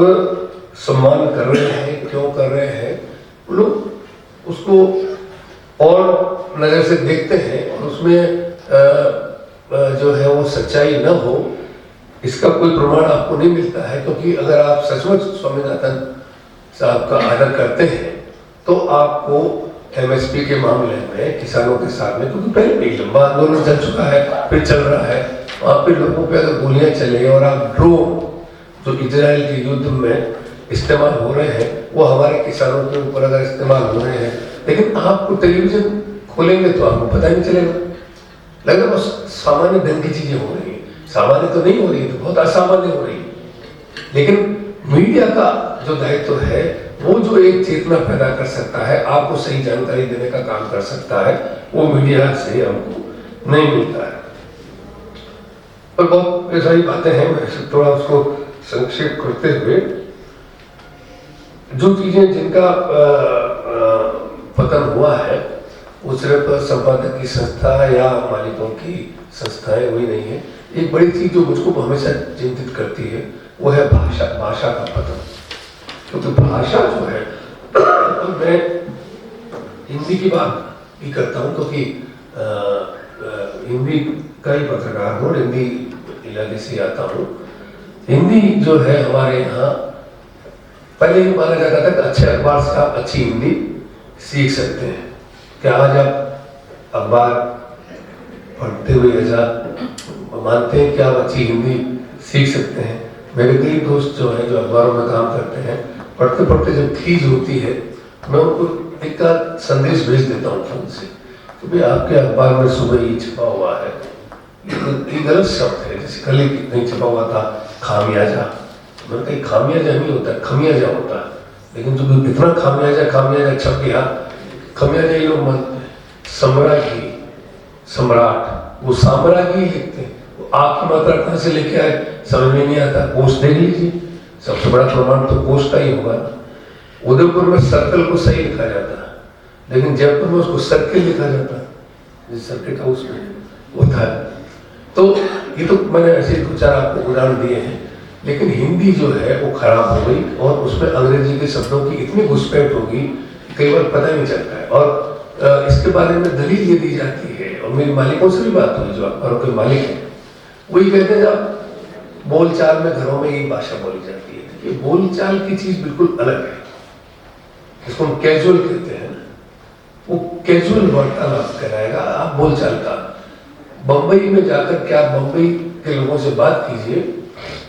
सम्मान कर रहे हैं, क्यों कर रहे हैं? लोग उसको और नजर से देखते हैं, और उसमें जो है वो सच्चाई न हो, इसका कोई प्रमाण आपको नहीं मिलता है। क्योंकि अगर आप सचमुच स्वामीनाथन साहब का आदर करते हैं, तो आपको MSP के मामले में किसानों के साथ में, क्योंकि पहले भी लंबा आंदोलन चल चुका है, फिर चल रहा है, वहाँ पे लोगों पे अगर गोलियां चले और आप ड्रोन जो इजराइल के युद्ध में इस्तेमाल हो रहे हैं, वो हमारे किसानों के ऊपर अगर इस्तेमाल हो रहे हैं, लेकिन आपको टेलीविजन खोलेंगे तो आपको पता ही नहीं चलेगा, लगेगा बस सामान्य ढंग की चीजें हो रही है। सामान्य तो नहीं हो रही है, तो बहुत असामान्य हो रही है। लेकिन मीडिया का जो दायित्व है, वो जो एक चेतना पैदा कर सकता है, आपको सही जानकारी देने का काम कर सकता है, वो मीडिया से हमको नहीं मिलता है। और बहुत सारी बातें हैं, मैं थोड़ा उसको संक्षेप करते हुए, जो चीजें जिनका पतन हुआ है, वो सिर्फ संपादक की संस्था या मालिकों की संस्थाएं हुई नहीं है। एक बड़ी चीज जो मुझको हमेशा चिंतित करती है, वो है भाषा का पतन। क्योंकि भाषा जो है, मैं हिंदी की बात भी करता हूँ, क्योंकि हिंदी का ही पत्रकार हूँ, हिंदी इलाके से आता हूँ। हिंदी जो है हमारे यहाँ पहले ये माना जाता था कि अच्छे अखबार से आप अच्छी हिंदी सीख सकते हैं। क्या आज आप अखबार पढ़ते हुए ऐसा मानते हैं कि आप अच्छी हिंदी सीख सकते हैं? मेरे कई दोस्त जो हैं, जो अखबारों में काम करते हैं, पढ़ते पढ़ते जब खींच होती है, मैं उनको एक संदेश भेज देता हूँ फोन से कि भाई आपके अखबार में सुबह ही छपा हुआ है, ये गलत शब्द है। जैसे कल ही नहीं छपा हुआ था खामियाजा, मैंने कहा खामियाजा नहीं होता, खमियाजा होता है। लेकिन जो इतना खामियाजा छप गया, खमियाजा ये लोग मानते हैं। सम्राज्ञी, सम्राट, वो साम्राज्ञी लिखते हैं, वो आपकी मात्रा कहाँ से लेके आए समझ में नहीं आता। कोष देख लीजिए, सबसे बड़ा प्रमाण तो कोष का ही होगा। उदयपुर में सर्कल को सही लिखा जाता है, लेकिन जयपुर में उसको सर्किल लिखा जाता है, जिस सर्किल का उसमें होता है। तो ये तो मैंने ऐसे दो चार आपको उदाहरण दिए हैं। लेकिन हिंदी जो है वो खराब हो गई, और उसमें अंग्रेजी के शब्दों की इतनी घुसपैठ होगी कई बार पता नहीं चलता है। और इसके बारे में दलील ये दी जाती है, और मेरे मालिकों से भी बात हुई, जो अखबारों के मालिक हैं, वही कहते हैं जब बोलचाल में घरों में यही भाषा बोली जाती है। देखिए, बोलचाल की चीज बिल्कुल अलग है, इसको हम कैजुअल कहते हैं। वो कैजुअल वार्तालाप कराएगा, आप बोलचाल का। बम्बई में जाकर के आप बम्बई के लोगों से बात कीजिए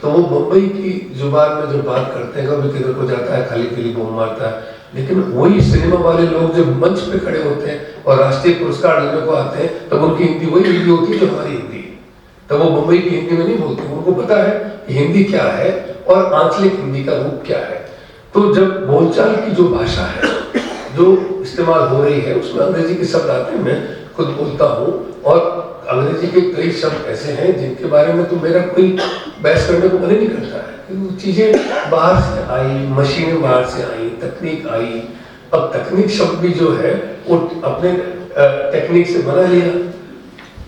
तो वो बम्बई की जुबान में जो बात करते हैं, कभी किधर को जाता है खाली पीली बम मारता है, लेकिन वही सिनेमा वाले लोग जो मंच पे खड़े होते हैं और राष्ट्रीय पुरस्कार लेने को आते हैं तब उनकी हिंदी वही हिंदी होती है जो हमारी हिंदी है। तब वो बम्बई की हिंदी में नहीं बोलते, उनको पता है कि हिंदी क्या है और आंचलिक हिंदी का रूप क्या है। तो जब बोलचाल की जो भाषा है जो इस्तेमाल हो रही है उसमें अंग्रेजी के शब्द आते हैं, मैं खुद बोलता हूँ और अंग्रेजी के कई शब्द ऐसे हैं जिनके बारे में तो मेरा कोई बहस करने को मन ही नहीं करता है, क्योंकि वो चीजें बाहर से आई, मशीनें बाहर से आई, तकनीक आई। अब तकनीक शब्द भी जो है वो अपने टेक्निक से बना लिया,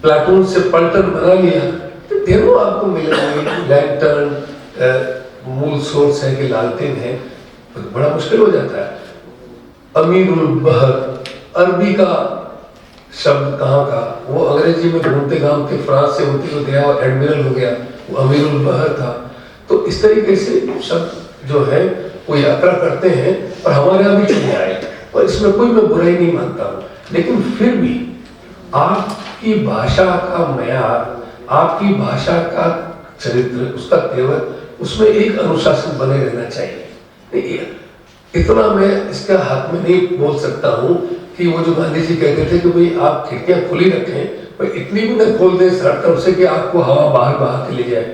प्लाटून से पलटन बना लिया, तो दोनों आपको मिलेंगे। लैंटर्न मूल सोर्स है कि लालटेन है, तो बड़ा मुश्किल हो जाता है। अमीरुल बहर अरबी का शब्द कहाँ का, वो अंग्रेजी में घूमते घामते फ्रांस से होते हुए गया और एडमिरल हो गया, वो अमीरुल बहर था। तो इस तरीके से शब्द जो है वो यात्रा करते हैं और हमारे यहाँ भी चले आए, और इसमें कोई मैं बुराई नहीं मानता हूँ। लेकिन फिर भी आपकी भाषा का मयार, आपकी भाषा का चरित्र, उसका तेवर, उसमें एक अनुशासन बने रहना चाहिए। इतना मैं इसका हक में नहीं बोल सकता हूँ कि वो जो गांधी जी कहते थे कि भाई आप खिड़कियां खुली रखें, पर इतनी भी न खोल दें हर तरफ से कि आपको हवा बाहर बहा के ले जाए।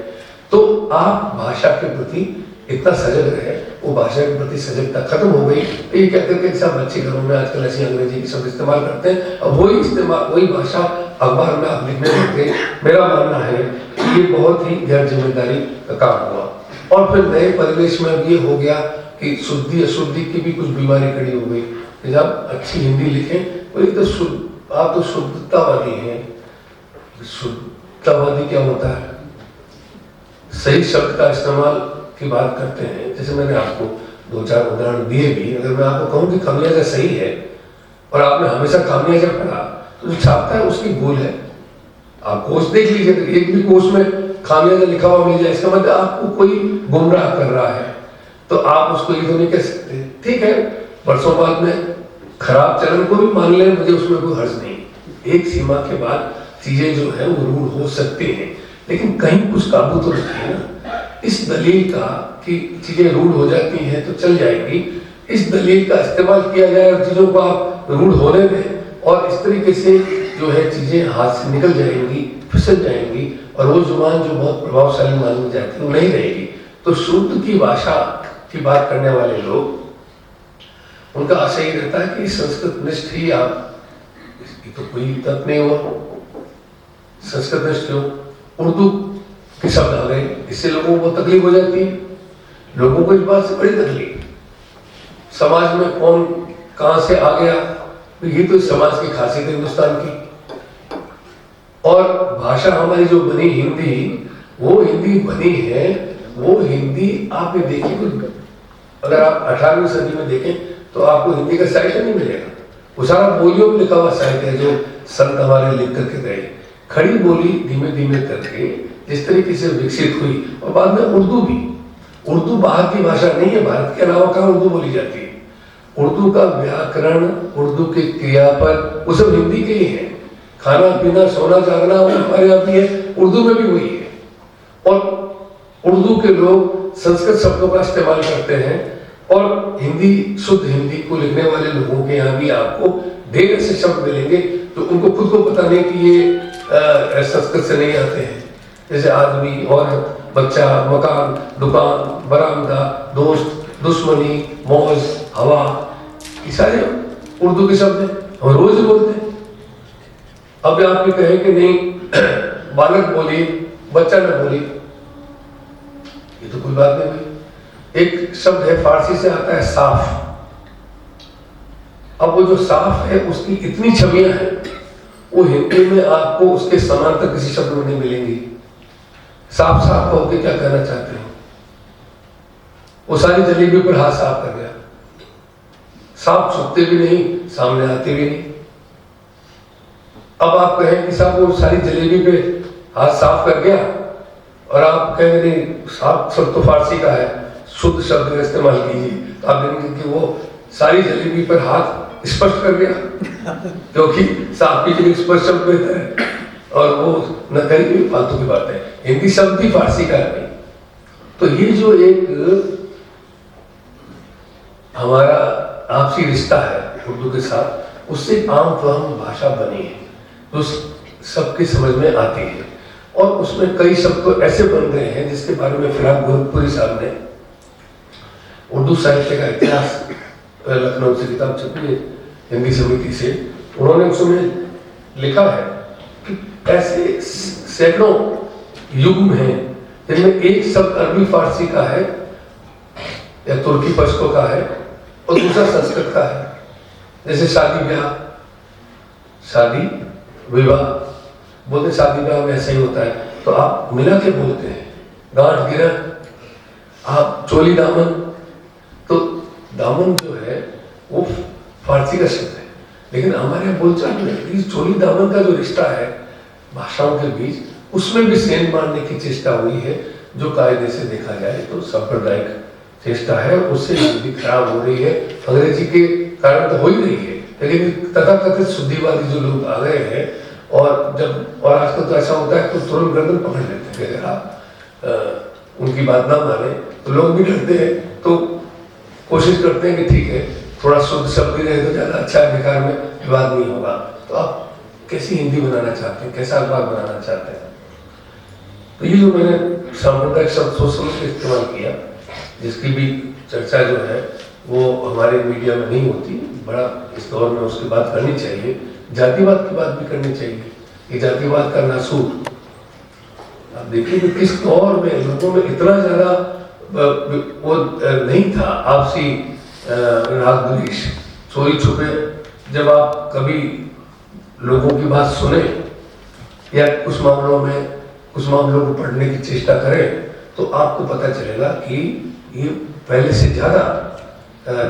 तो आप भाषा के प्रति इतना सजग रहे, वो भाषा के प्रति सजगता खत्म हो गई। तो ये कहते थे कि सब बच्चे घरों में आजकल ऐसी अंग्रेजी की शब्द इस्तेमाल करते हैं, अब वही भाषा अखबार में आप लिखने लगते। मेरा मानना है कि ये बहुत ही गैर जिम्मेदारी का काम हुआ। और फिर नए परिवेश में अब ये हो गया कि शुद्धि अशुद्धि की भी कुछ बीमारी खड़ी हो गई। जब अच्छी हिंदी लिखें वही तो आप तो शुद्धतावादी हैं। शुद्धतावादी क्या होता है? सही शब्द का इस्तेमाल की बात करते हैं। जैसे मैंने आपको 2-4 उदाहरण दिए भी, अगर मैं आपको कहूँ कि खामियाजा सही है और आपने हमेशा खामियाजा पढ़ा तो जो छापता है उसकी भूल है। आप कोर्स देख लीजिए, तो एक भी कोर्स में खामियाजा लिखा हुआ मिल जाए, इसका मतलब आपको कोई गुमराह कर रहा है, तो आप उसको ये तो नहीं कह सकते। ठीक है, वर्षों बाद में खराब चलन को भी मान लें, मुझे उसमें कोई हर्ज नहीं। एक सीमा के बाद चीजें जो है वो रूढ़ हो सकती हैं, लेकिन कहीं कुछ काबू तो रखिए ना। इस दलील का कि चीजें रूढ़ हो जाती हैं तो चल जाएगी, इस दलील का इस्तेमाल किया जाए और चीजों को आप रूढ़ होने दें, और इस तरीके से जो है चीजें हाथ से निकल जाएंगी, फिसल जाएंगी, और वो जुबान जो बहुत प्रभावशाली मानी जाती है वो नहीं रहेगी। तो शुद्ध की भाषा की बात करने वाले लोग, उनका आशय ये रहता है कि संस्कृत निष्ठ ही आप, इसकी तो कोई तर्क नहीं हुआ, संस्कृत निष्ठ क्यों? उर्दू के शब्द आ गए, इससे लोगों को तकलीफ हो जाती है। लोगों को इस बात से बड़ी तकलीफ, समाज में कौन कहां से आ गया, तो ये तो समाज की खासियत है हिंदुस्तान की। और भाषा हमारी जो बनी हिंदी, वो हिंदी बनी है, वो हिंदी आप ये देखिए, अगर आप 18वीं सदी में देखें तो आपको हिंदी का साहित्य नहीं मिलेगा। वो सारा बोलियों में लिखा हुआ साहित्य है जो संत हमारे लिख करके गए। खड़ी बोली धीमे धीमे करके जिस तरीके से विकसित हुई, और बाद में उर्दू भी, उर्दू बाहर की भाषा नहीं है, भारत के अलावा कहाँ उर्दू बोली जाती है। उर्दू का व्याकरण, उर्दू के क्रियापद, वो सब हिंदी के ही है। खाना पीना सोना जागना वो हमारे यहाँ भी है, उर्दू में भी वही है। और उर्दू के लोग संस्कृत शब्दों का इस्तेमाल करते हैं, और हिंदी, शुद्ध हिंदी को लिखने वाले लोगों के यहाँ भी आपको ढेर ऐसे शब्द मिलेंगे जो उनको खुद को पता नहीं कि ये संस्कृत से नहीं आते हैं। जैसे आदमी, औरत, बच्चा, मकान, दुकान, बरामदा, दोस्त, दुश्मनी, मौज, हवा, ये सारे उर्दू के शब्द हैं, हम रोज बोलते हैं। अब आप भी कहें कि नहीं बालक बोली, बच्चा न बोली, ये तो कोई बात नहीं हुई। एक शब्द है फारसी से आता है साफ। अब वो जो साफ है उसकी इतनी छवियां हैं, वो हिंदी में आपको उसके समांतर किसी शब्द में नहीं मिलेंगी। साफ साफ कहो के क्या कहना चाहते हो? वो सारी जलेबी पर हाथ साफ कर गया, साफ छुपते भी नहीं, सामने आते भी नहीं। अब आप कहें कि साहब वो सारी जलेबी पे हाथ साफ कर गया, और आप कहेंगे नहीं साफ शब्द तो फारसी का है, शुद्ध शब्द का इस्तेमाल कीजिए, तो आप देखेंगे कि वो सारी जलेबी पर हाथ स्पष्ट कर गया, क्योंकि सांप की जगह स्पष्ट शब्द बेहतर है, और वो न कहीं भी फालतू की बात है। हिंदी शब्द भी फारसी का है। तो ये जो एक हमारा आपसी रिश्ता है उर्दू के साथ, उससे आम फहम भाषा बनी है जो सबके समझ में आती है। और उसमें कई शब्द तो ऐसे बन गए हैं जिसके बारे में फिराक गोरखपुरी साहब ने उर्दू साहित्य का इतिहास लखनऊ से किताब छपी है हिंदी समिति से, उन्होंने उसमें लिखा है कि ऐसे सैकड़ों युग्म हैं जिनमें एक शब्द अरबी फारसी का है या तुर्की पश्तो का है और दूसरा संस्कृत का है। जैसे शादी ब्याह, शादी विवाह बोलते, शादी ब्याह में ऐसा ही होता है, तो आप मिला के बोलते हैं। गांठ गिरा, आप चोली दामन, तो दामन जो है वो फारसी का शब्द है, लेकिन हमारे बोलचाल में चोली दामन का जो रिश्ता है भाषाओं के बीच, उसमें भी सेंध मारने की चेष्टा हुई है, जो कायदे से देखा जाए तो सांप्रदायिक चेष्टा है। उससे हिंदी खराब हो रही है, अंग्रेजी के कारण तो हो ही रही है, लेकिन तथाकथित शुद्धिवादी जो लोग आ गए हैं, और आजकल तो ऐसा होता है तो तुरंत गर्दन पकड़ लेते हैं। अगर आप उनकी बात ना माने तो लोग भी डरते हैं, तो कोशिश करते हैं कि ठीक है थोड़ा शुद्ध शब्द ही रहे तो ज्यादा अच्छा है, बेकार में विवाद नहीं होगा। तो आप कैसी हिंदी बनाना चाहते हैं, कैसा अखबार बनाना चाहते हैं? तो ये जो मैंने सांप्रदायिक शब्द सोच समझ के इस्तेमाल किया, जिसकी भी चर्चा जो है वो हमारे मीडिया में नहीं होती, बड़ा इस दौर में उसकी बात करनी चाहिए। जातिवाद की बात भी करनी चाहिए। ये जातिवाद का नासूर आप देखिए कि किस दौर में लोगों में इतना ज्यादा वो नहीं था, आपसी राग द्वेष, चोरी छुपे। जब आप कभी लोगों की बात सुने या कुछ मामलों को पढ़ने की चेष्टा करें, तो आपको पता चलेगा कि ये पहले से ज्यादा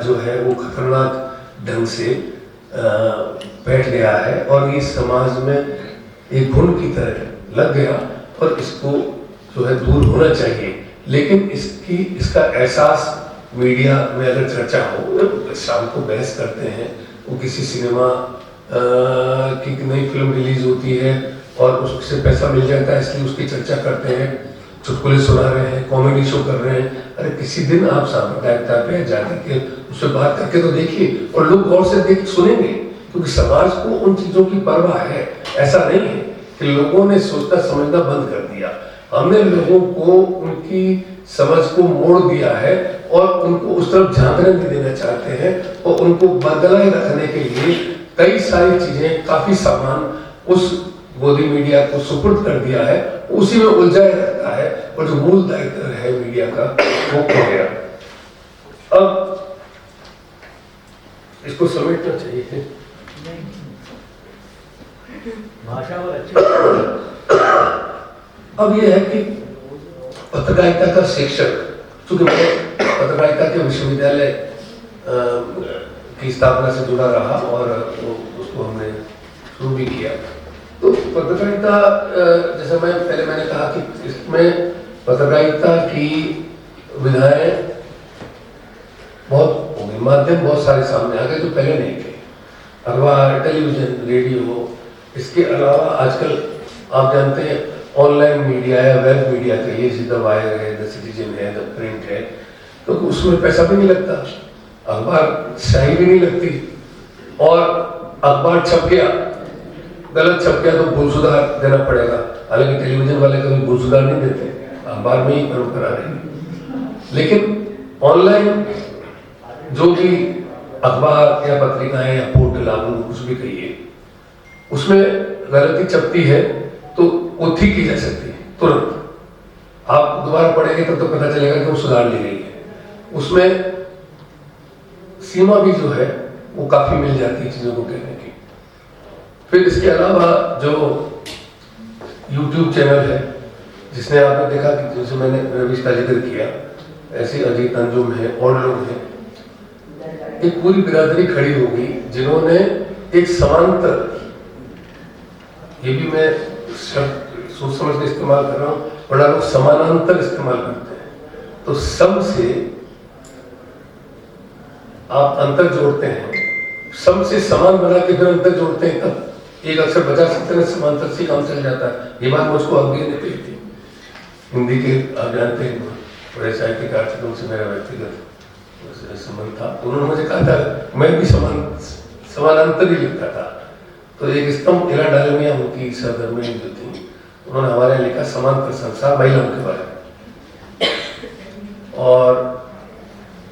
जो है वो खतरनाक ढंग से बैठ गया है, और ये समाज में एक घुन की तरह लग गया, और इसको जो है दूर होना चाहिए। लेकिन इसका एहसास मीडिया में अगर चर्चा हो, शाम को बहस करते हैं, वो किसी सिनेमा की नई फिल्म रिलीज होती है और उससे पैसा मिल जाता है इसलिए उसकी चर्चा करते हैं, चुटकुले सुना रहे हैं, कॉमेडी शो कर रहे हैं। अरे किसी दिन आप सांप्रदायिकता पे जाति के उससे बात करके तो देखिए, और लोग गौर से सुनेंगे, क्योंकि समाज को उन चीजों की परवाह है। ऐसा नहीं है कि लोगों ने सोचना समझना बंद कर दिया, हमने लोगों को उनकी समझ को मोड़ दिया है और उनको उस तरफ झांकने भी देना चाहते हैं, और उनको बदलाए रखने के लिए कई सारी चीजें, काफी सामान उस गोदी मीडिया को सुपुर्द कर दिया है, उसी में उलझाया रहता है, और जो मूल दायित्व है मीडिया का वो खो गया। अब इसको समेटना चाहिए। भाषा और अच्छी। अब ये है कि पत्रकारिता का शिक्षक, चूंकि मैं पत्रकारिता के विश्वविद्यालय की स्थापना से जुड़ा रहा और उसको हमने शुरू भी किया, तो पत्रकारिता जैसे मैंने कहा कि इसमें पत्रकारिता की विधाएं बहुत होंगी, माध्यम बहुत सारे सामने आ गए जो पहले नहीं थे। अखबार, टेलीविजन, रेडियो, इसके अलावा आजकल आप जानते हैं ऑनलाइन मीडिया या वेब मीडिया कहिए, द वायर है, द सिटीजन है, द प्रिंट है, तो उसमें पैसा भी नहीं लगता, अखबार स्याही भी नहीं लगती, और अखबार छप गया, गलत छप गया तो भूल सुधार देना पड़ेगा। हालांकि टेलीविजन वाले कभी भूल सुधार नहीं देते, अखबार में ही परंपरा रही। लेकिन ऑनलाइन जो भी अखबार या पत्रिकाएं या पोर्टल आप लोग कुछ भी कहिए, उसमें गलती छपती है तो वो ठीक की जा सकती है तुरंत। आप दोबारा पढ़ेंगे तब तो पता चलेगा कि वो सुधार ली गई है। उसमें सीमा भी जो है वो काफी मिल जाती है चीजों को कहने की। फिर इसके अलावा जो YouTube चैनल है, जिसने आपने देखा कि जैसे मैंने रवीश का जिक्र किया, ऐसे अजीत अंजुम है और लोग हैं, एक पूरी बिरादरी खड़ी होगी जिन्होंने एक समांतर, ये भी मैं सोच समझ के इस्तेमाल कर रहा हूँ, बड़ा लोग समानांतर इस्तेमाल करते हैं, तो सम से आप अंतर जोड़ते हैं सम से समान बना के फिर अंतर जोड़ते हैं, तब एक अक्षर बचा सकते हैं, समांतर से काम चल जाता है। ये बात मुझको अभी नहीं कही थी। हिंदी के आप जानते हैं बड़े साहित्यकार थे, उनसे मेरा व्यक्तिगत संबंध था। उन्होंने मुझे कहा था मैं भी समानांतर ही लिखता था। तो एक स्तंभ इला डालमिया उनकी सहधर्मिणी जो थी, उन्होंने हमारे यहाँ लिखा समांतर संसार महिलाओं के बारे में, और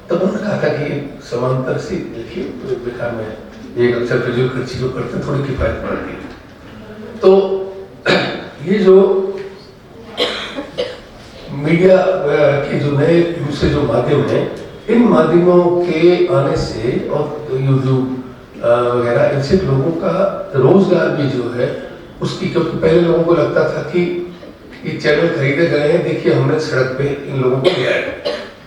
तब उन्होंने कहा था कि समांतर से लिखिए, तो बेकार में एक अक्षर पे जो खर्ची को करते थोड़ी किफायत पड़ती है। तो ये जो मीडिया के जो नए दूसरे जो माध्यम हैं, इन माध्यमों के आने से और यूट्यूब वगैरह, इनसे लोगों का रोजगार भी जो है उसकी, क्योंकि पहले लोगों को लगता था कि ये चैनल खरीदे गए हैं, देखिए हमने सड़क पे इन लोगों को लिया है।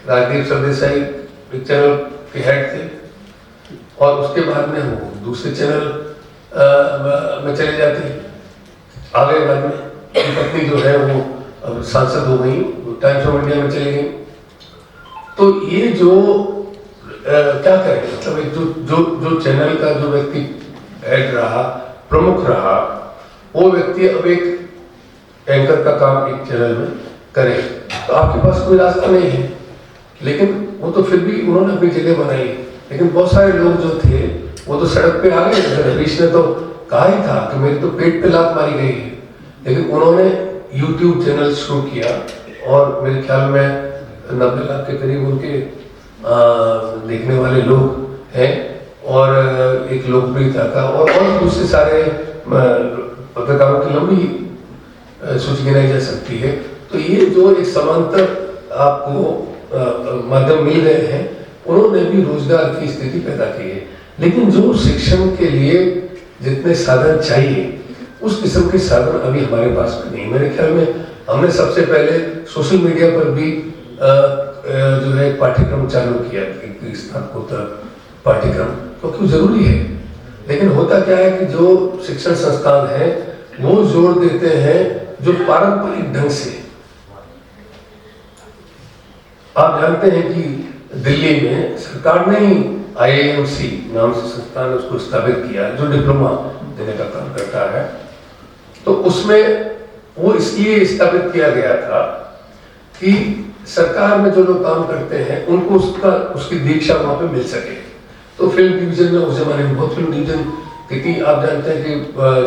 राजदीप सरदेसाई एक चैनल के हेड थे, और उसके बाद में वो दूसरे चैनल में चले जाते, आगे बाद में उनकी पत्नी जो है वो अब सांसद हो गई, टाइम्स ऑफ इंडिया में चली गई। तो ये जो क्या करें, मतलब एक जो चैनल का जो व्यक्ति हेड रहा, प्रमुख रहा, वो व्यक्ति अब एक एंकर का काम एक चैनल में करे, तो आपके पास कोई रास्ता नहीं है। लेकिन वो तो फिर भी उन्होंने अपनी जगह बनाई, लेकिन बहुत सारे लोग जो थे वो तो सड़क पे आ गए। रवीश ने तो कहा ही था कि मेरे तो पेट पे लात मारी गई है, लेकिन उन्होंने यूट्यूब चैनल शुरू किया, और मेरे ख्याल में 90 लाख के करीब उनके देखने वाले लोग हैं, और एक लोकप्रियता का और दूसरे सारे पत्रकारों की लंबी सूची गिनाई जा सकती है। तो ये जो एक समांतर आपको माध्यम मिल रहे हैं, उन्होंने भी रोजगार की स्थिति पैदा की है। लेकिन जो शिक्षण के लिए जितने साधन चाहिए, उस किस्म के साधन अभी हमारे पास में नहीं। मेरे ख्याल में हमने सबसे पहले सोशल मीडिया पर भी जो है पाठ्यक्रम चालू किया, स्नातकोत्तर पाठ्यक्रम, क्योंकि जरूरी है। लेकिन होता क्या है कि जो शिक्षण संस्थान है वो जोर देते हैं जो पारंपरिक ढंग से। आप जानते हैं कि दिल्ली में सरकार ने ही IIMC नाम से संस्थान उसको स्थापित किया, जो डिप्लोमा देने का काम करता है। तो उसमें वो इसलिए स्थापित किया गया था कि सरकार में जो लोग काम करते हैं उनको उसकी दीक्षा वहां पे मिल सके। तो फिल्म डिवीजन में उस जमाने में बहुत फिल्म डिवीजन की, आप जानते हैं कि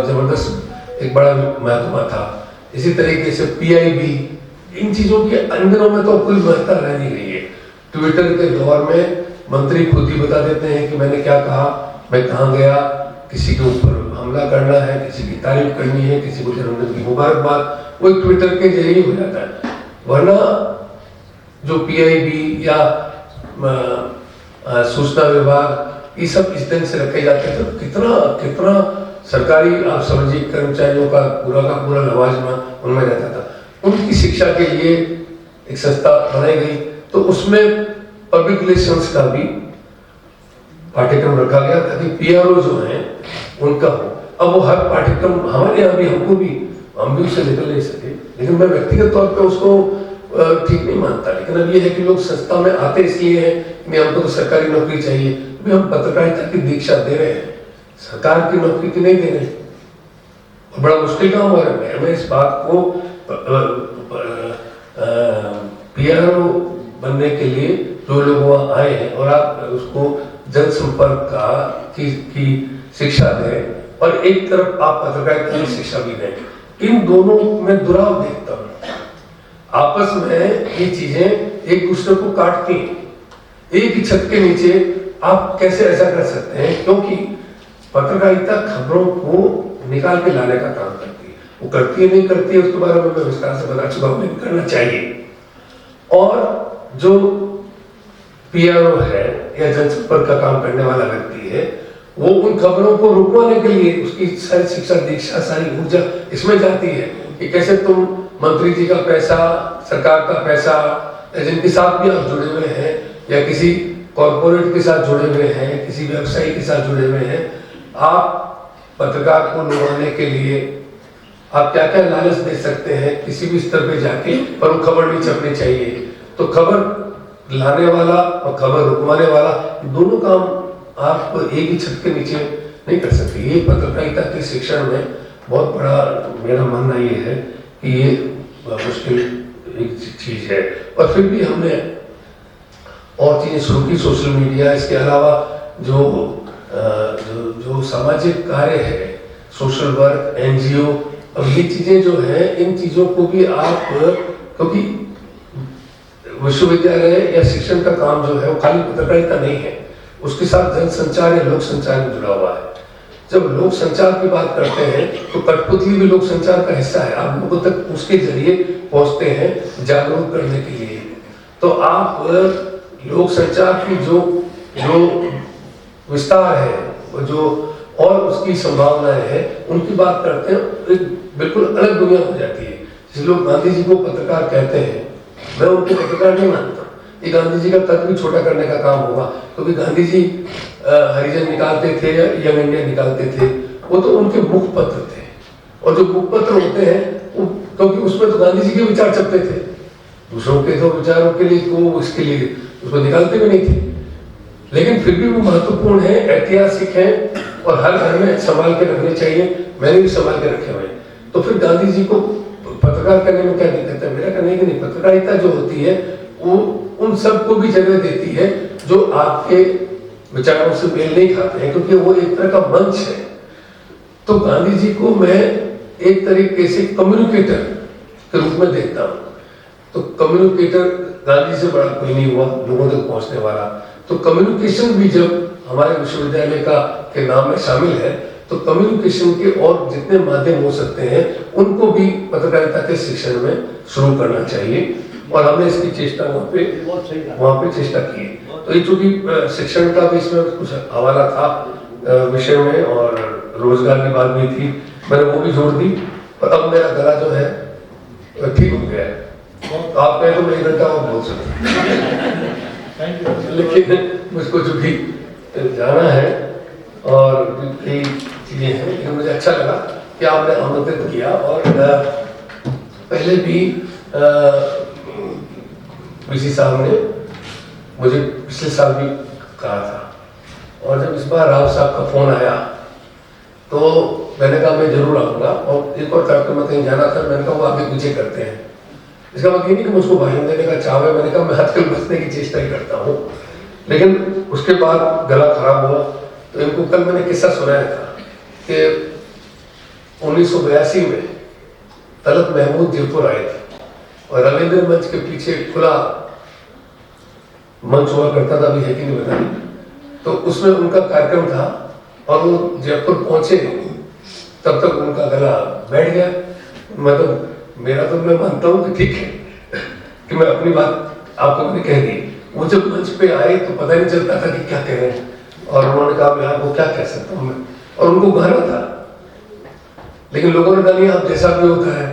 जबरदस्त एक बड़ा महकमा था। इसी तरीके से PIB, इन चीजों की इन दिनों में तो कोई महत्ता रह नहीं गई है। ट्विटर के दौर में मंत्री खुद ही बता देते हैं कि मैंने क्या कहा, मैं कहाँ गया, किसी के ऊपर हमला करना है, किसी की तारीफ करनी है, किसी को जन्मदिन की मुबारकबाद, वो एक ट्विटर के जरिए हो जाता है। वरना जो PIB या सूचना विभाग, ये सब इस ढंग से रखे जाते थे। कितना सरकारी आप समझिए कर्मचारियों का पूरा लवाजमा उनमें रहता था। उनकी शिक्षा के लिए एक संस्था बनाई गई, तो उसमें पब्लिक रिलेशंस का भी पाठ्यक्रम रखा गया ताकि PRO जो है उनका हो। अब वो हर पाठ्यक्रम हमारे यहाँ भी, हम भी उससे निकल नहीं सके, लेकिन मैं व्यक्तिगत तौर पे उसको ठीक नहीं मानता। लेकिन अब ये है कि लोग संस्था में आते इसलिए हैं कि हमको तो सरकारी नौकरी चाहिए, अभी हम पत्रकारिता की दीक्षा दे रहे हैं, सरकार की नौकरी की नहीं दे रहे। और बड़ा मुश्किल काम हो रहा है। मैं इस बात को PRO बनने के लिए जो लोग वहाँ आए हैं, और आप उसको जनसंपर्क की शिक्षा दें, और एक तरफ आप पत्रकारिता की शिक्षा भी दें, इन दोनों में दुराव देखता हूँ। आपस में ये चीजें एक दूसरे को काटती हैं। एक ही छत के नीचे आप कैसे ऐसा कर सकते हैं? क्योंकि पत्रकारिता खबरों को निकाल के लाने का काम करती है। वो करती है नहीं करती है उसके बारे में मैं विस्तार से बता चुका हूं, लेकिन करना चाहिए। और जो PRO है या जनसंपर्क का काम करने वाला व्यक्ति है, वो उन खबरों को रुकवाने के लिए उसकी सारी शिक्षा दीक्षा सारी ऊर्जा इसमें जाती है कि कैसे तुम मंत्री जी का पैसा, सरकार का पैसा, जिनके साथ भी आप जुड़े हुए हैं या किसी कॉर्पोरेट के साथ जुड़े हुए हैं, किसी व्यवसायी के साथ जुड़े हुए हैं, आप पत्रकार को लुभाने के लिए आप क्या क्या लालच दे सकते हैं किसी भी स्तर पे जाके, पर वो खबर नहीं छपनी चाहिए। तो खबर लाने वाला और खबर रुकवाने वाला दोनों काम आप एक ही छत के नीचे नहीं कर सकते। ये पत्रकारिता के शिक्षण में बहुत बड़ा मेरा मानना ये है कि ये मुश्किल एक चीज़ है। और फिर भी हमने और चीज़ें शुरू की, सोशल मीडिया, इसके अलावा जो सामाजिक कार्य है, सोशल वर्क, NGO, अब ये चीज़ें जो है, इन चीज़ों को भी आप, क्योंकि विश्वविद्यालय या शिक्षण का काम जो है वो खाली पत्रकारिता नहीं है, उसके साथ जनसंचार या लोक संचार में जुड़ा हुआ है। जब लोक संचार की बात करते हैं तो कठपुतली भी लोक संचार का हिस्सा है। आप लोगों तक उसके जरिए पहुंचते हैं जागरूक करने के लिए। तो आप लोक संचार की जो विस्तार है, वो जो और उसकी संभावनाएं हैं, उनकी बात करते हैं, एक बिल्कुल अलग दुनिया हो जाती है। जिस लोग गांधी जी को पत्रकार कहते हैं, मैं उनको पत्रकार नहीं मानता। ये गांधी जी का कद भी छोटा करने का काम होगा, क्योंकि गांधी जी हरिजन निकालते थे या यंग इंडिया निकालते थे, वो तो उनके मुखपत्र थे। और जो मुखपत्र होते हैं, क्योंकि उसमें तो गांधी जी के विचार छपते थे, दूसरों के तो विचारों के लिए तो इसके लिए उसको निकालते भी नहीं थे, लेकिन फिर भी वो महत्वपूर्ण है, ऐतिहासिक है और हर घर में संभाल के रखने चाहिए। मैंने भी संभाल के रखे हुए हैं। तो फिर गांधी जी को पत्रकार करने में क्या दिक्कत है? मेरा करने की नहीं। पत्रकारिता जो होती है वो उन सबको भी जगह देती है जो आपके विचारों से मेल नहीं खाते हैं, क्योंकि वो एक तरह का मंच है। तो गांधी जी को मैं एक तरीके से कम्युनिकेटर के रूप में देखता हूँ। तो कम्युनिकेटर गांधी से बड़ा कोई नहीं हुआ लोगों तक पहुंचने वाला। तो कम्युनिकेशन भी जब हमारे विश्वविद्यालय के नाम में शामिल है, तो कम्युनिकेशन के और जितने माध्यम हो सकते हैं उनको भी पत्रकारिता के शिक्षण में शुरू करना चाहिए। और हमने इसकी चेष्टा वहाँ पे चेष्टा की है। तो ये चूंकि शिक्षण का भी इसमें कुछ हवाला था विषय में, और रोजगार की बात भी थी, मैंने वो भी जोड़ दी। और अब मेरा गला जो है ठीक हो गया है। तो आप कहें तो मैं 1 घंटा और बोल सकता, लेकिन मुझको चूंकि जाना है और कई चीजें हैं, लेकिन मुझे अच्छा लगा कि आपने आमंत्रित किया। और पहले भी वीसी साहब ने मुझे पिछले साल भी कहा था, और जब इस बार राव साहब का फोन आया तो मैंने कहा मैं जरूर आऊँगा। और एक और कार्यक्रम में कहीं जाना था, मैंने कहा वो आगे पीछे करते हैं। इसका मतलब ये नहीं कि मुझको भाषण देने का चाव है, मैंने कहा मैं आजकल बचने की चेष्टा ही करता हूँ। लेकिन उसके बाद गला खराब हुआ, तो इनको कल मैंने किस्सा सुनाया था कि 1982 में तलत महमूद जयपुर आए थे, और रविंद्र मंच के पीछे खुला मंच हुआ करता था, अभी है कि नहीं पता नहीं। तो उसमें उनका कार्यक्रम था, और वो जयपुर पहुंचे तब तक उनका गला बैठ गया। मतलब मेरा तो मैं मानता हूँ कि ठीक है कि मैं अपनी बात आपको मैंने कह दी। वो जब मंच पे आए तो पता नहीं चलता था कि क्या कह रहे हैं, और उन्होंने कहा मैं आपको क्या कह सकता हूँ मैं, और उनको गाना था, लेकिन लोगों ने कहा नहीं आप जैसा भी होता है।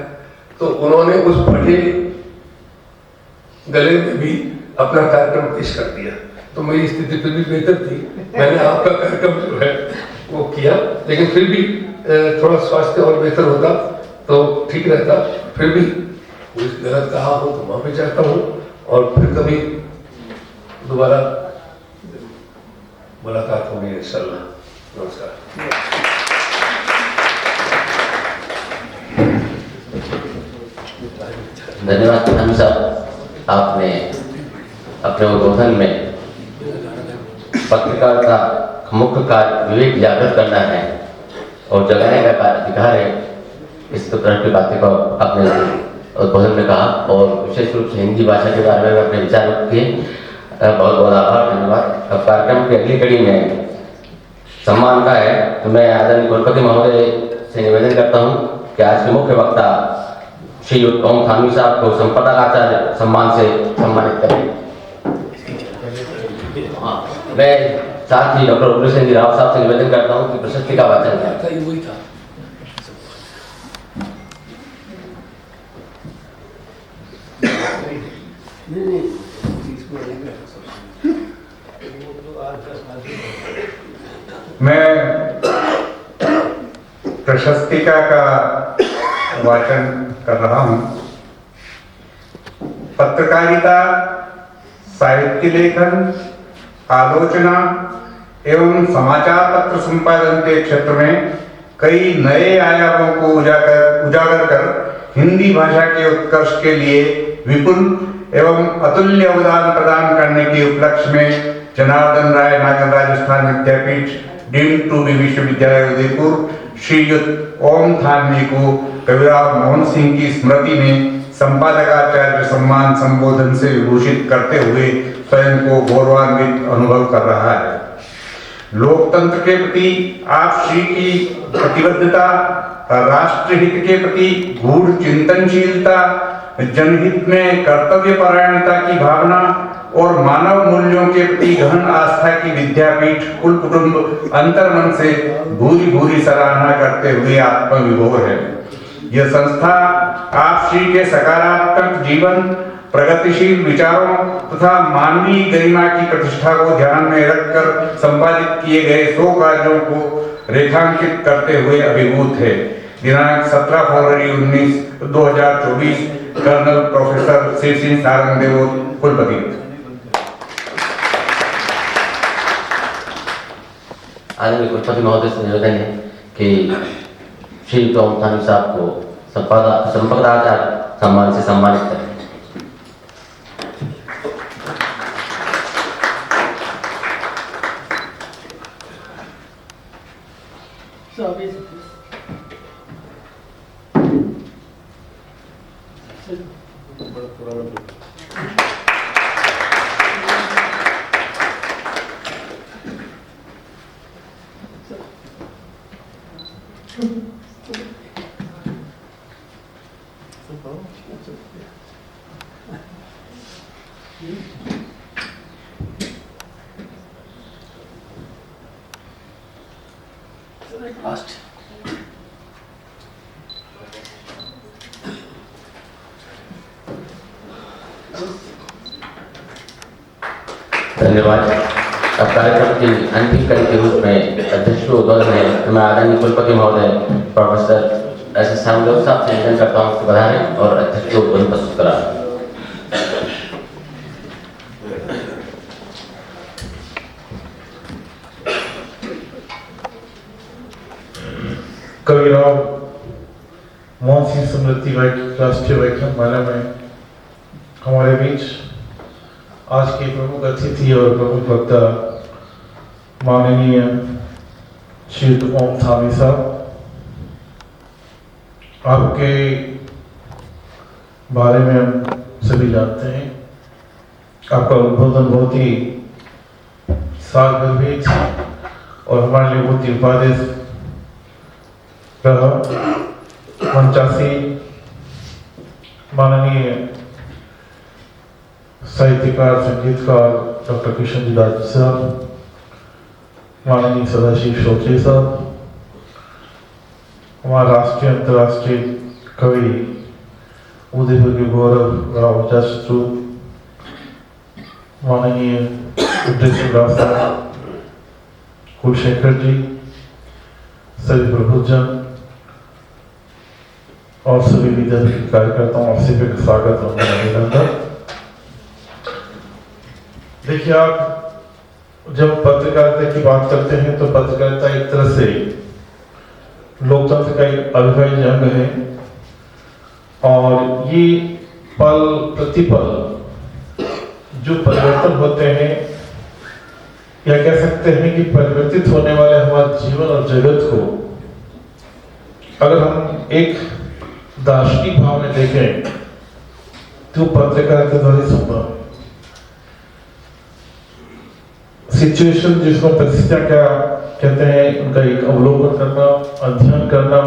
तो उन्होंने उस फटे गले में भी अपना कार्यक्रम पेश कर दिया। तो मेरी स्थिति फिर भी बेहतर थी, मैंने आपका कार्यक्रम जो है वो किया, लेकिन फिर भी थोड़ा स्वास्थ्य और बेहतर होता तो ठीक रहता। फिर भी कुछ गलत कहा हो तो माफी चाहता हूँ, और फिर कभी दोबारा मुलाकात होगी इंशाल्लाह। नमस्कार। धन्यवाद हम साहब, आपने अपने उद्बोधन में पत्रकारिता का मुख्य कार्य विवेक जागृत करना है और जगाने का कार्य अधिकार है, इस तरह की बातें को अपने उद्बोधन में कहा, और विशेष रूप से हिंदी भाषा के बारे में अपने विचार व्यक्त किए। बहुत बहुत आभार, धन्यवाद। अब कार्यक्रम की अगली कड़ी में सम्मान का है, तो मैं आदरणीय कुलपति महोदय से निवेदन करता हूँ कि आज के मुख्य वक्ता श्री ओम थानवी साहब को संपदाचार्य सम्मान से सम्मानित करें। मैं साथ ही डॉक्टर उग्रसेन जी राव साहब से निवेदन करता हूँ कि प्रशस्ति का वाचन करें। मैं प्रशस्तिका का वाचन कर रहा हूं। पत्रकारिता, साहित्य लेखन, आलोचना एवं समाचार पत्र संपादन के क्षेत्र में कई नए आयामों को उजागर कर हिंदी भाषा के उत्कर्ष के लिए विपुल एवं अतुल्य योगदान प्रदान करने के उपलक्ष्य में जनार्दन राय नागर राजस्थान विद्यापीठ डीम्ड टू बी विश्वविद्यालय उदयपुर श्रीयुत ओम थानवी को कविराम मोहन सिंह की स्मृति में संपादकाचार्य सम्मान संबोधन से विभूषित करते हुए स्वयं को गौरवान्वित अनुभव कर रहा है। लोकतंत्र के प्रति आप श्री की प्रतिबद्धता, राष्ट्रहित के प्रति गूढ़ चिंतनशीलता, जनहित में कर्तव्यपरायणता की भावना और मानव मूल्यों के प्रति गहन आस्था की विद्यापीठ कुल कुटुंब अंतर्मन से भूरी भूरी सराहना करते हुए आत्मविभोर है। यह संस्था आप श्री के सकारात्मक जीवन, प्रगतिशील विचारों तथा मानवीय गरिमा की प्रतिष्ठा को ध्यान में रखकर संपादित किए गए 100 कार्यों को रेखांकित करते हुए अभिभूत है। दिनांक 17 फरवरी 2024 कर्नल प्रोफेसर शिव सिंह सारंगदेव कुलपति। आदरणीय कुलपति महोदय से निवेदन है कि श्री ओम थानवी साहब को संपादकाचार्य सम्मान से सम्मानित करें। धन्यवाद। अब कार्यक्रम की अंतिम कड़ी के रूप में अध्यक्ष को में मैं आदरणीय कुलपति महोदय प्रोफेसर एस सामदेव साहब से निवेदन करता हूँ कि बधाई और अध्यक्ष को उद्बोधन प्रस्तुत करा। कविराम मोहन सिंह स्मृति राष्ट्रीय व्याख्यान माला में हमारे बीच आज के प्रमुख अतिथि और प्रमुख वक्ता माननीय श्री ओम थानवी साहब, आपके बारे में हम सभी जानते हैं। आपका उद्बोधन बहुत ही सारगर्भित और हमारे लिए बहुत ही उपादेय रहा। मंचासी माननीय साहित्यकार संगीतकार डॉक्टर किशन जी दास साहब, माननीय सदाशिव श्रोत्री साहब, हमारे राष्ट्रीय अंतर्राष्ट्रीय कवि उदयपुर के गौरव राव जसरू, माननीय उदयपुर साहब, कुलशेखर जी, सभी प्रबुद्धजन और सभी विद्यार्थी कार्यकर्ताओं आप सभी का स्वागत और अभिनंदन। देखिए, आप जब पत्रकारिता की बात करते हैं तो पत्रकारिता एक तरह से लोकतंत्र का एक अविभाज्य अंग है और ये पल प्रतिपल जो परिवर्तन होते हैं या कह सकते हैं कि परिवर्तित होने वाले हमारे जीवन और जगत को अगर हम एक दार्शनिक भाव में देखें तो पत्रकारिता द्वारा संभव है। सिचुएशन जिसको परिस्थितियां क्या कहते हैं, उनका एक अवलोकन करना, अध्ययन करना,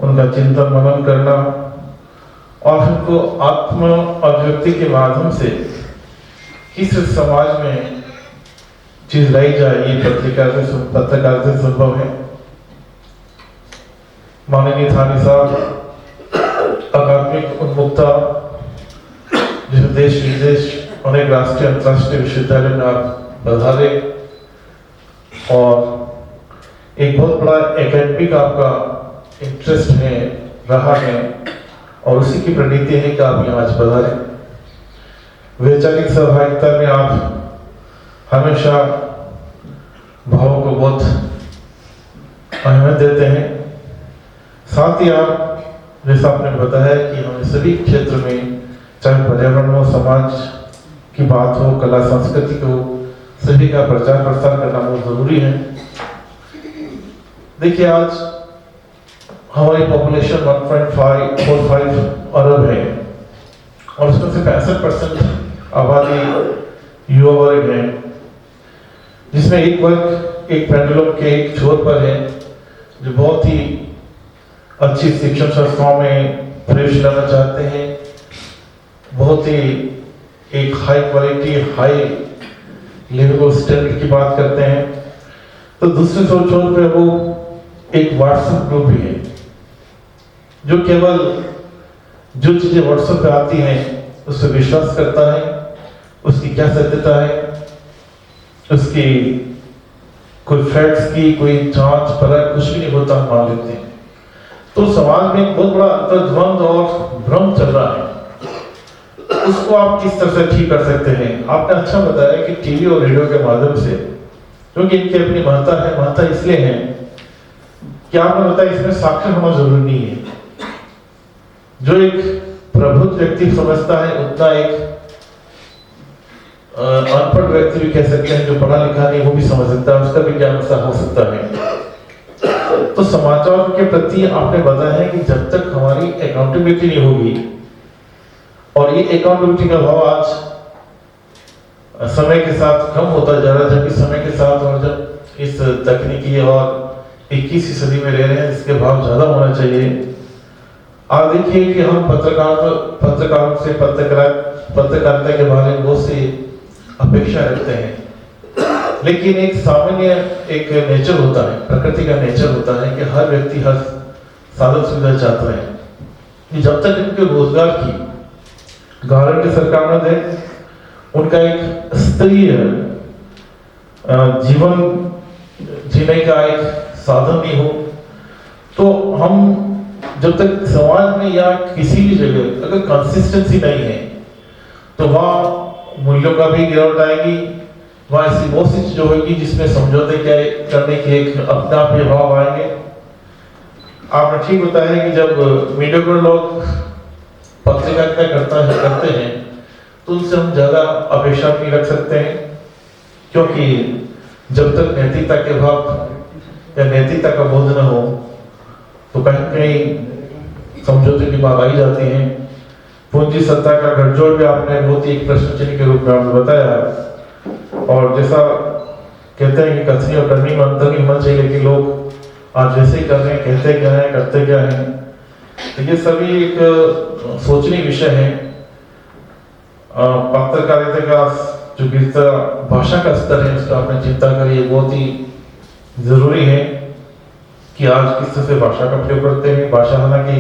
उनका चिंतन मनन करना और उनको आत्म अभिव्यक्ति के माध्यम से किस समाज में चीज लाई जाए, ये पत्रकारिता संभव है। माननीय थानवी साहब अकादमिक उन्मुक्ता, जिस देश विदेश अनेक राष्ट्रीय अंतर्राष्ट्रीय विश्वविद्यालय में आप पधारे और एक बहुत बड़ा एकेडमिक आपका इंटरेस्ट है रहा है और उसी की प्रणीति है कि आप यहाँ आज पधारे। वैचारिक सहभागिता में आप हमेशा भावों को बहुत अहमियत देते हैं। साथ ही आप जैसा आपने बताया कि हमें सभी क्षेत्र में, चाहे पर्यावरण हो, समाज की बात हो, कला संस्कृति हो, सभी का प्रचार प्रसार करना बहुत जरूरी है। देखिए आज हमारी पॉपुलेशन 1.45 अरब है और उसमें से 65% आबादी युवा वर्ग है, जिसमें एक वर्ग एक पेंडुलम के एक छोर पर है जो बहुत ही अच्छी शिक्षण संस्थाओं में प्रवेश लेना चाहते हैं, बहुत ही एक high quality, high level of standard की बात करते हैं। तो दूसरे छोर पे वो एक व्हाट्सएप ग्रुप भी है जो केवल जो चीजें व्हाट्सएप पे आती हैं उस पर विश्वास करता है, उसकी क्या सत्यता है, उसकी कोई फैक्ट्स की कोई जांच परख कुछ भी नहीं होता, मान लेते हैं। तो समाज में एक बहुत बड़ा अंतर्द्वंद और भ्रम चल रहा है, उसको आप किस तरह से ठीक कर सकते हैं? आपने अच्छा बताया कि टीवी और रेडियो के माध्यम से, क्योंकि इनकी अपनी महत्ता है। महत्ता इसलिए है कि आपने बताया इसमें साक्षर होना जरूरी नहीं है। जो एक प्रबुद्ध व्यक्ति समझता है उतना एक अनपढ़ व्यक्ति भी कह सकते हैं, जो पढ़ा लिखा नहीं वो भी समझ सकता है, उसका भी ज्ञान ऐसा हो सकता है। तो समाचार के प्रति आपने बताया है कि जब तक हमारी अकाउंटेबिलिटी नहीं होगी, और ये अकाउंटेबिलिटी का भाव आज समय के साथ कम होता जा रहा है, जबकि समय के साथ और जब इस तकनीकी और 21वीं सदी में रह रहे हैं, इसके भाव ज्यादा होना चाहिए। आप देखिए कि हम पत्रकारों से पत्रकारिता के बारे में बहुत सी अपेक्षा रखते हैं, लेकिन एक सामान्य एक नेचर होता है, प्रकृति का नेचर होता है कि हर व्यक्ति हर साधन सुविधा चाहता है। जब तक इनके रोजगार की गारंटी सरकार न दे, उनका एक स्तरीय जीवन जीने का एक साधन नहीं हो, तो हम जब तक समाज में या किसी भी जगह अगर कंसिस्टेंसी नहीं है तो वहाँ मूल्यों का भी गिरावट आएगी, वहाँ ऐसी बहुत सी चीजें होगी जिसमें समझौते करने के एक अपने आप में भाव आएंगे। आपने ठीक बताया है कि जब मीडिया लोग पत्रकारिता करते हैं तो उनसे हम ज्यादा अपेक्षा नहीं रख सकते हैं, क्योंकि जब तक नैतिकता के भाव या नैतिकता का बोध न हो तो कहीं कहीं समझौते की बात आई जाती है। पूंजी सत्ता का गठजोड़ भी आपने बहुत ही एक प्रश्न चिन्ह के रूप में आपने बताया, और जैसा कहते हैं कि कथनी और करनी में अंतर नहीं होना चाहिए, लेकिन लोग आज जैसे ही कर रहे हैं, कहते क्या है, करते क्या है, तो ये सभी एक सोचनीय विषय है। पत्रकारिता का जो गिरता भाषा का स्तर है उसका आपने चिंता करी है, बहुत ही जरूरी है कि आज किस तरह से भाषा का प्रयोग करते हैं। भाषा हालांकि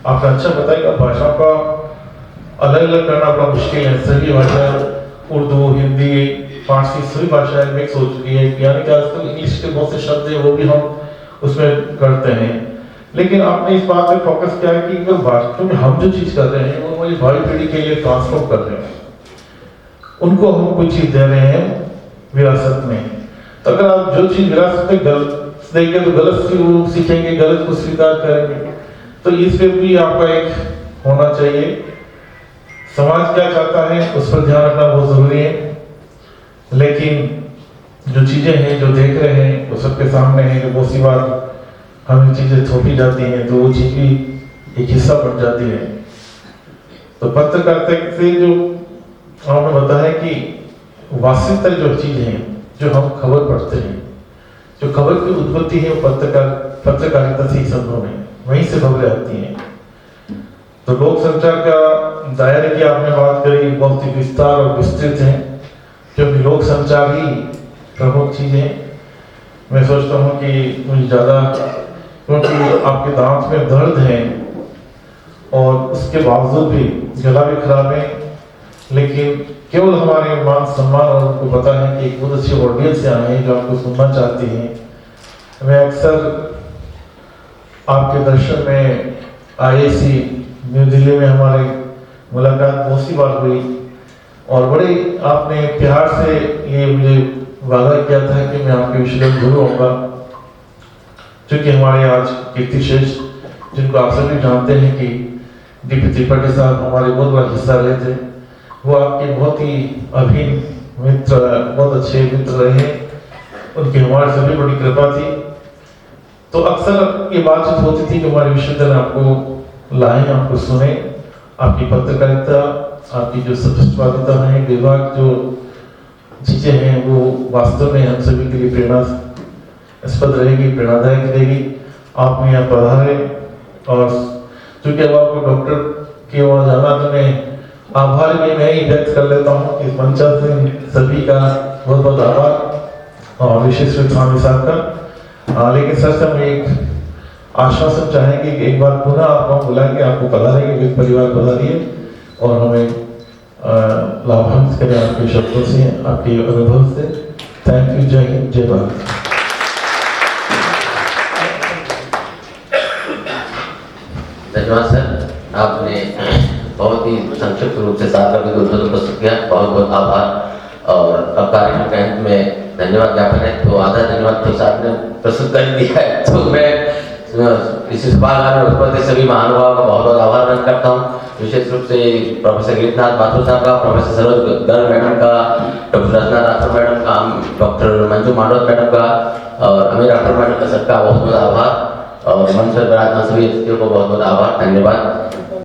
आपने अच्छा बताया, भाषा का अलग अलग करना बड़ा मुश्किल है। सभी भाषा उर्दू, हिंदी, फारसी सभी भाषाएं मिक्स हो चुकी है, यानी कि आजकल इंग्लिश के बहुत से शब्द है वो भी हम उसमें करते हैं। लेकिन आपने इस बात पे फोकस किया है कि क्योंकि हम जो चीज कर रहे हैं वो हमारी भावी पीढ़ी के लिए ट्रांसफॉर्म कर रहे हैं, उनको हम कोई चीज दे रहे हैं विरासत में। तो अगर आप जो चीज विरासत में गलत देंगे तो गलत वो सीखेंगे, गलत को स्वीकार करेंगे, तो इस पे भी आपका एक होना चाहिए। समाज क्या चाहता है उस पर ध्यान रखना बहुत जरूरी है, लेकिन जो चीजें हैं जो देख रहे हैं वो सबके सामने है, जो बहुत सी बार हमें चीजें थोपी जाती हैं तो वो चीज भी एक हिस्सा बन जाती है। तो पत्रकारिता से जो आपने बताया कि वास्तविकता जो चीज है, जो हम खबर पढ़ते हैं, जो खबर की उत्पत्ति है वो पत्रकारिता से ही संभव है, वहीं से खबरें आती हैं। तो लोक संचार का दायरे की आपने बात करी, बहुत ही विस्तार और विस्तृत है, क्योंकि लोक संचार ही प्रमुख चीज है। मैं सोचता हूँ कि मुझे ज्यादा, क्योंकि आपके दांत में दर्द है और उसके बावजूद भी गला भी खराब है, लेकिन केवल हमारे मान सम्मान और उनको पता है कि एक बहुत अच्छी ऑडियंस से आए हैं जो आपको सुनना चाहती है। मैं अक्सर आपके दर्शन में IIC न्यू दिल्ली में हमारी मुलाकात बहुत सी बार हुई और बड़े आपने प्यार से ये मुझे वादा किया था कि मैं आपके विषय जरूर आऊँगा। चूँकि हमारे आज कीर्तिशेष जिनको आप सभी जानते हैं कि डीपी त्रिपाठी साहब हमारे बहुत बड़ा हिस्सा रहे थे, वो आपके बहुत ही अभिन्न मित्र, बहुत अच्छे मित्र रहे, उनकी हमारे सभी बड़ी कृपा थी। तो अक्सर ये बातचीत होती थी कि हमारे विश्वविद्यालय आपको लाएं, आपको सुने, आपकी पत्रकारिता, आपकी जो सफलता है, विभाग जो चीजें हैं वो वास्तव में हम सभी के लिए प्रेरणास्पद रहेगी, प्रेरणादायक रहेगी। आप यहाँ पधारे और चूंकि अब आपको डॉक्टर के वहाँ जाना, तो मैं आभार भी मैं ही व्यक्त कर लेता हूँ इस मंचा से सभी का बहुत बहुत आभार और विशेष रूप स्वामी साहब का। लेकिन सर से हम एक आश्वासन चाहेंगे कि एक बार पुनः आपको बुलाएंगे, आपको पधारेंगे, विद परिवार पधारिए और हमें लाभान्वित करें आपके शब्दों से, आपके अनुभव से। Thank you. जय हिंद, जय भारत। धन्यवाद सर, आपने बहुत ही संक्षिप्त रूप से 7 का उद्बोधन प्रस्तुत किया, बहुत बहुत आभार। और अब कार्यक्रम के अंत में धन्यवाद ज्ञापन है, तो आधा धन्यवाद तो साहब ने प्रस्तुत कर दिया है, तो मैं इस सभागार में उपस्थित सभी महानुभावों का बहुत बहुत आभार व्यक्त करता हूँ। विशेष रूप से प्रोफेसर गीतनाथ माथुर साहब का, प्रोफेसर सरोज गर्ग मैडम का, डॉक्टर रचना राठौर मैडम का, डॉक्टर मंजू मांडवत मैडम का और अमीर राठौर मैडम का सबका बहुत बहुत आभार और मंच पर विराजमान सभी अतिथियों को बहुत बहुत आभार, धन्यवाद।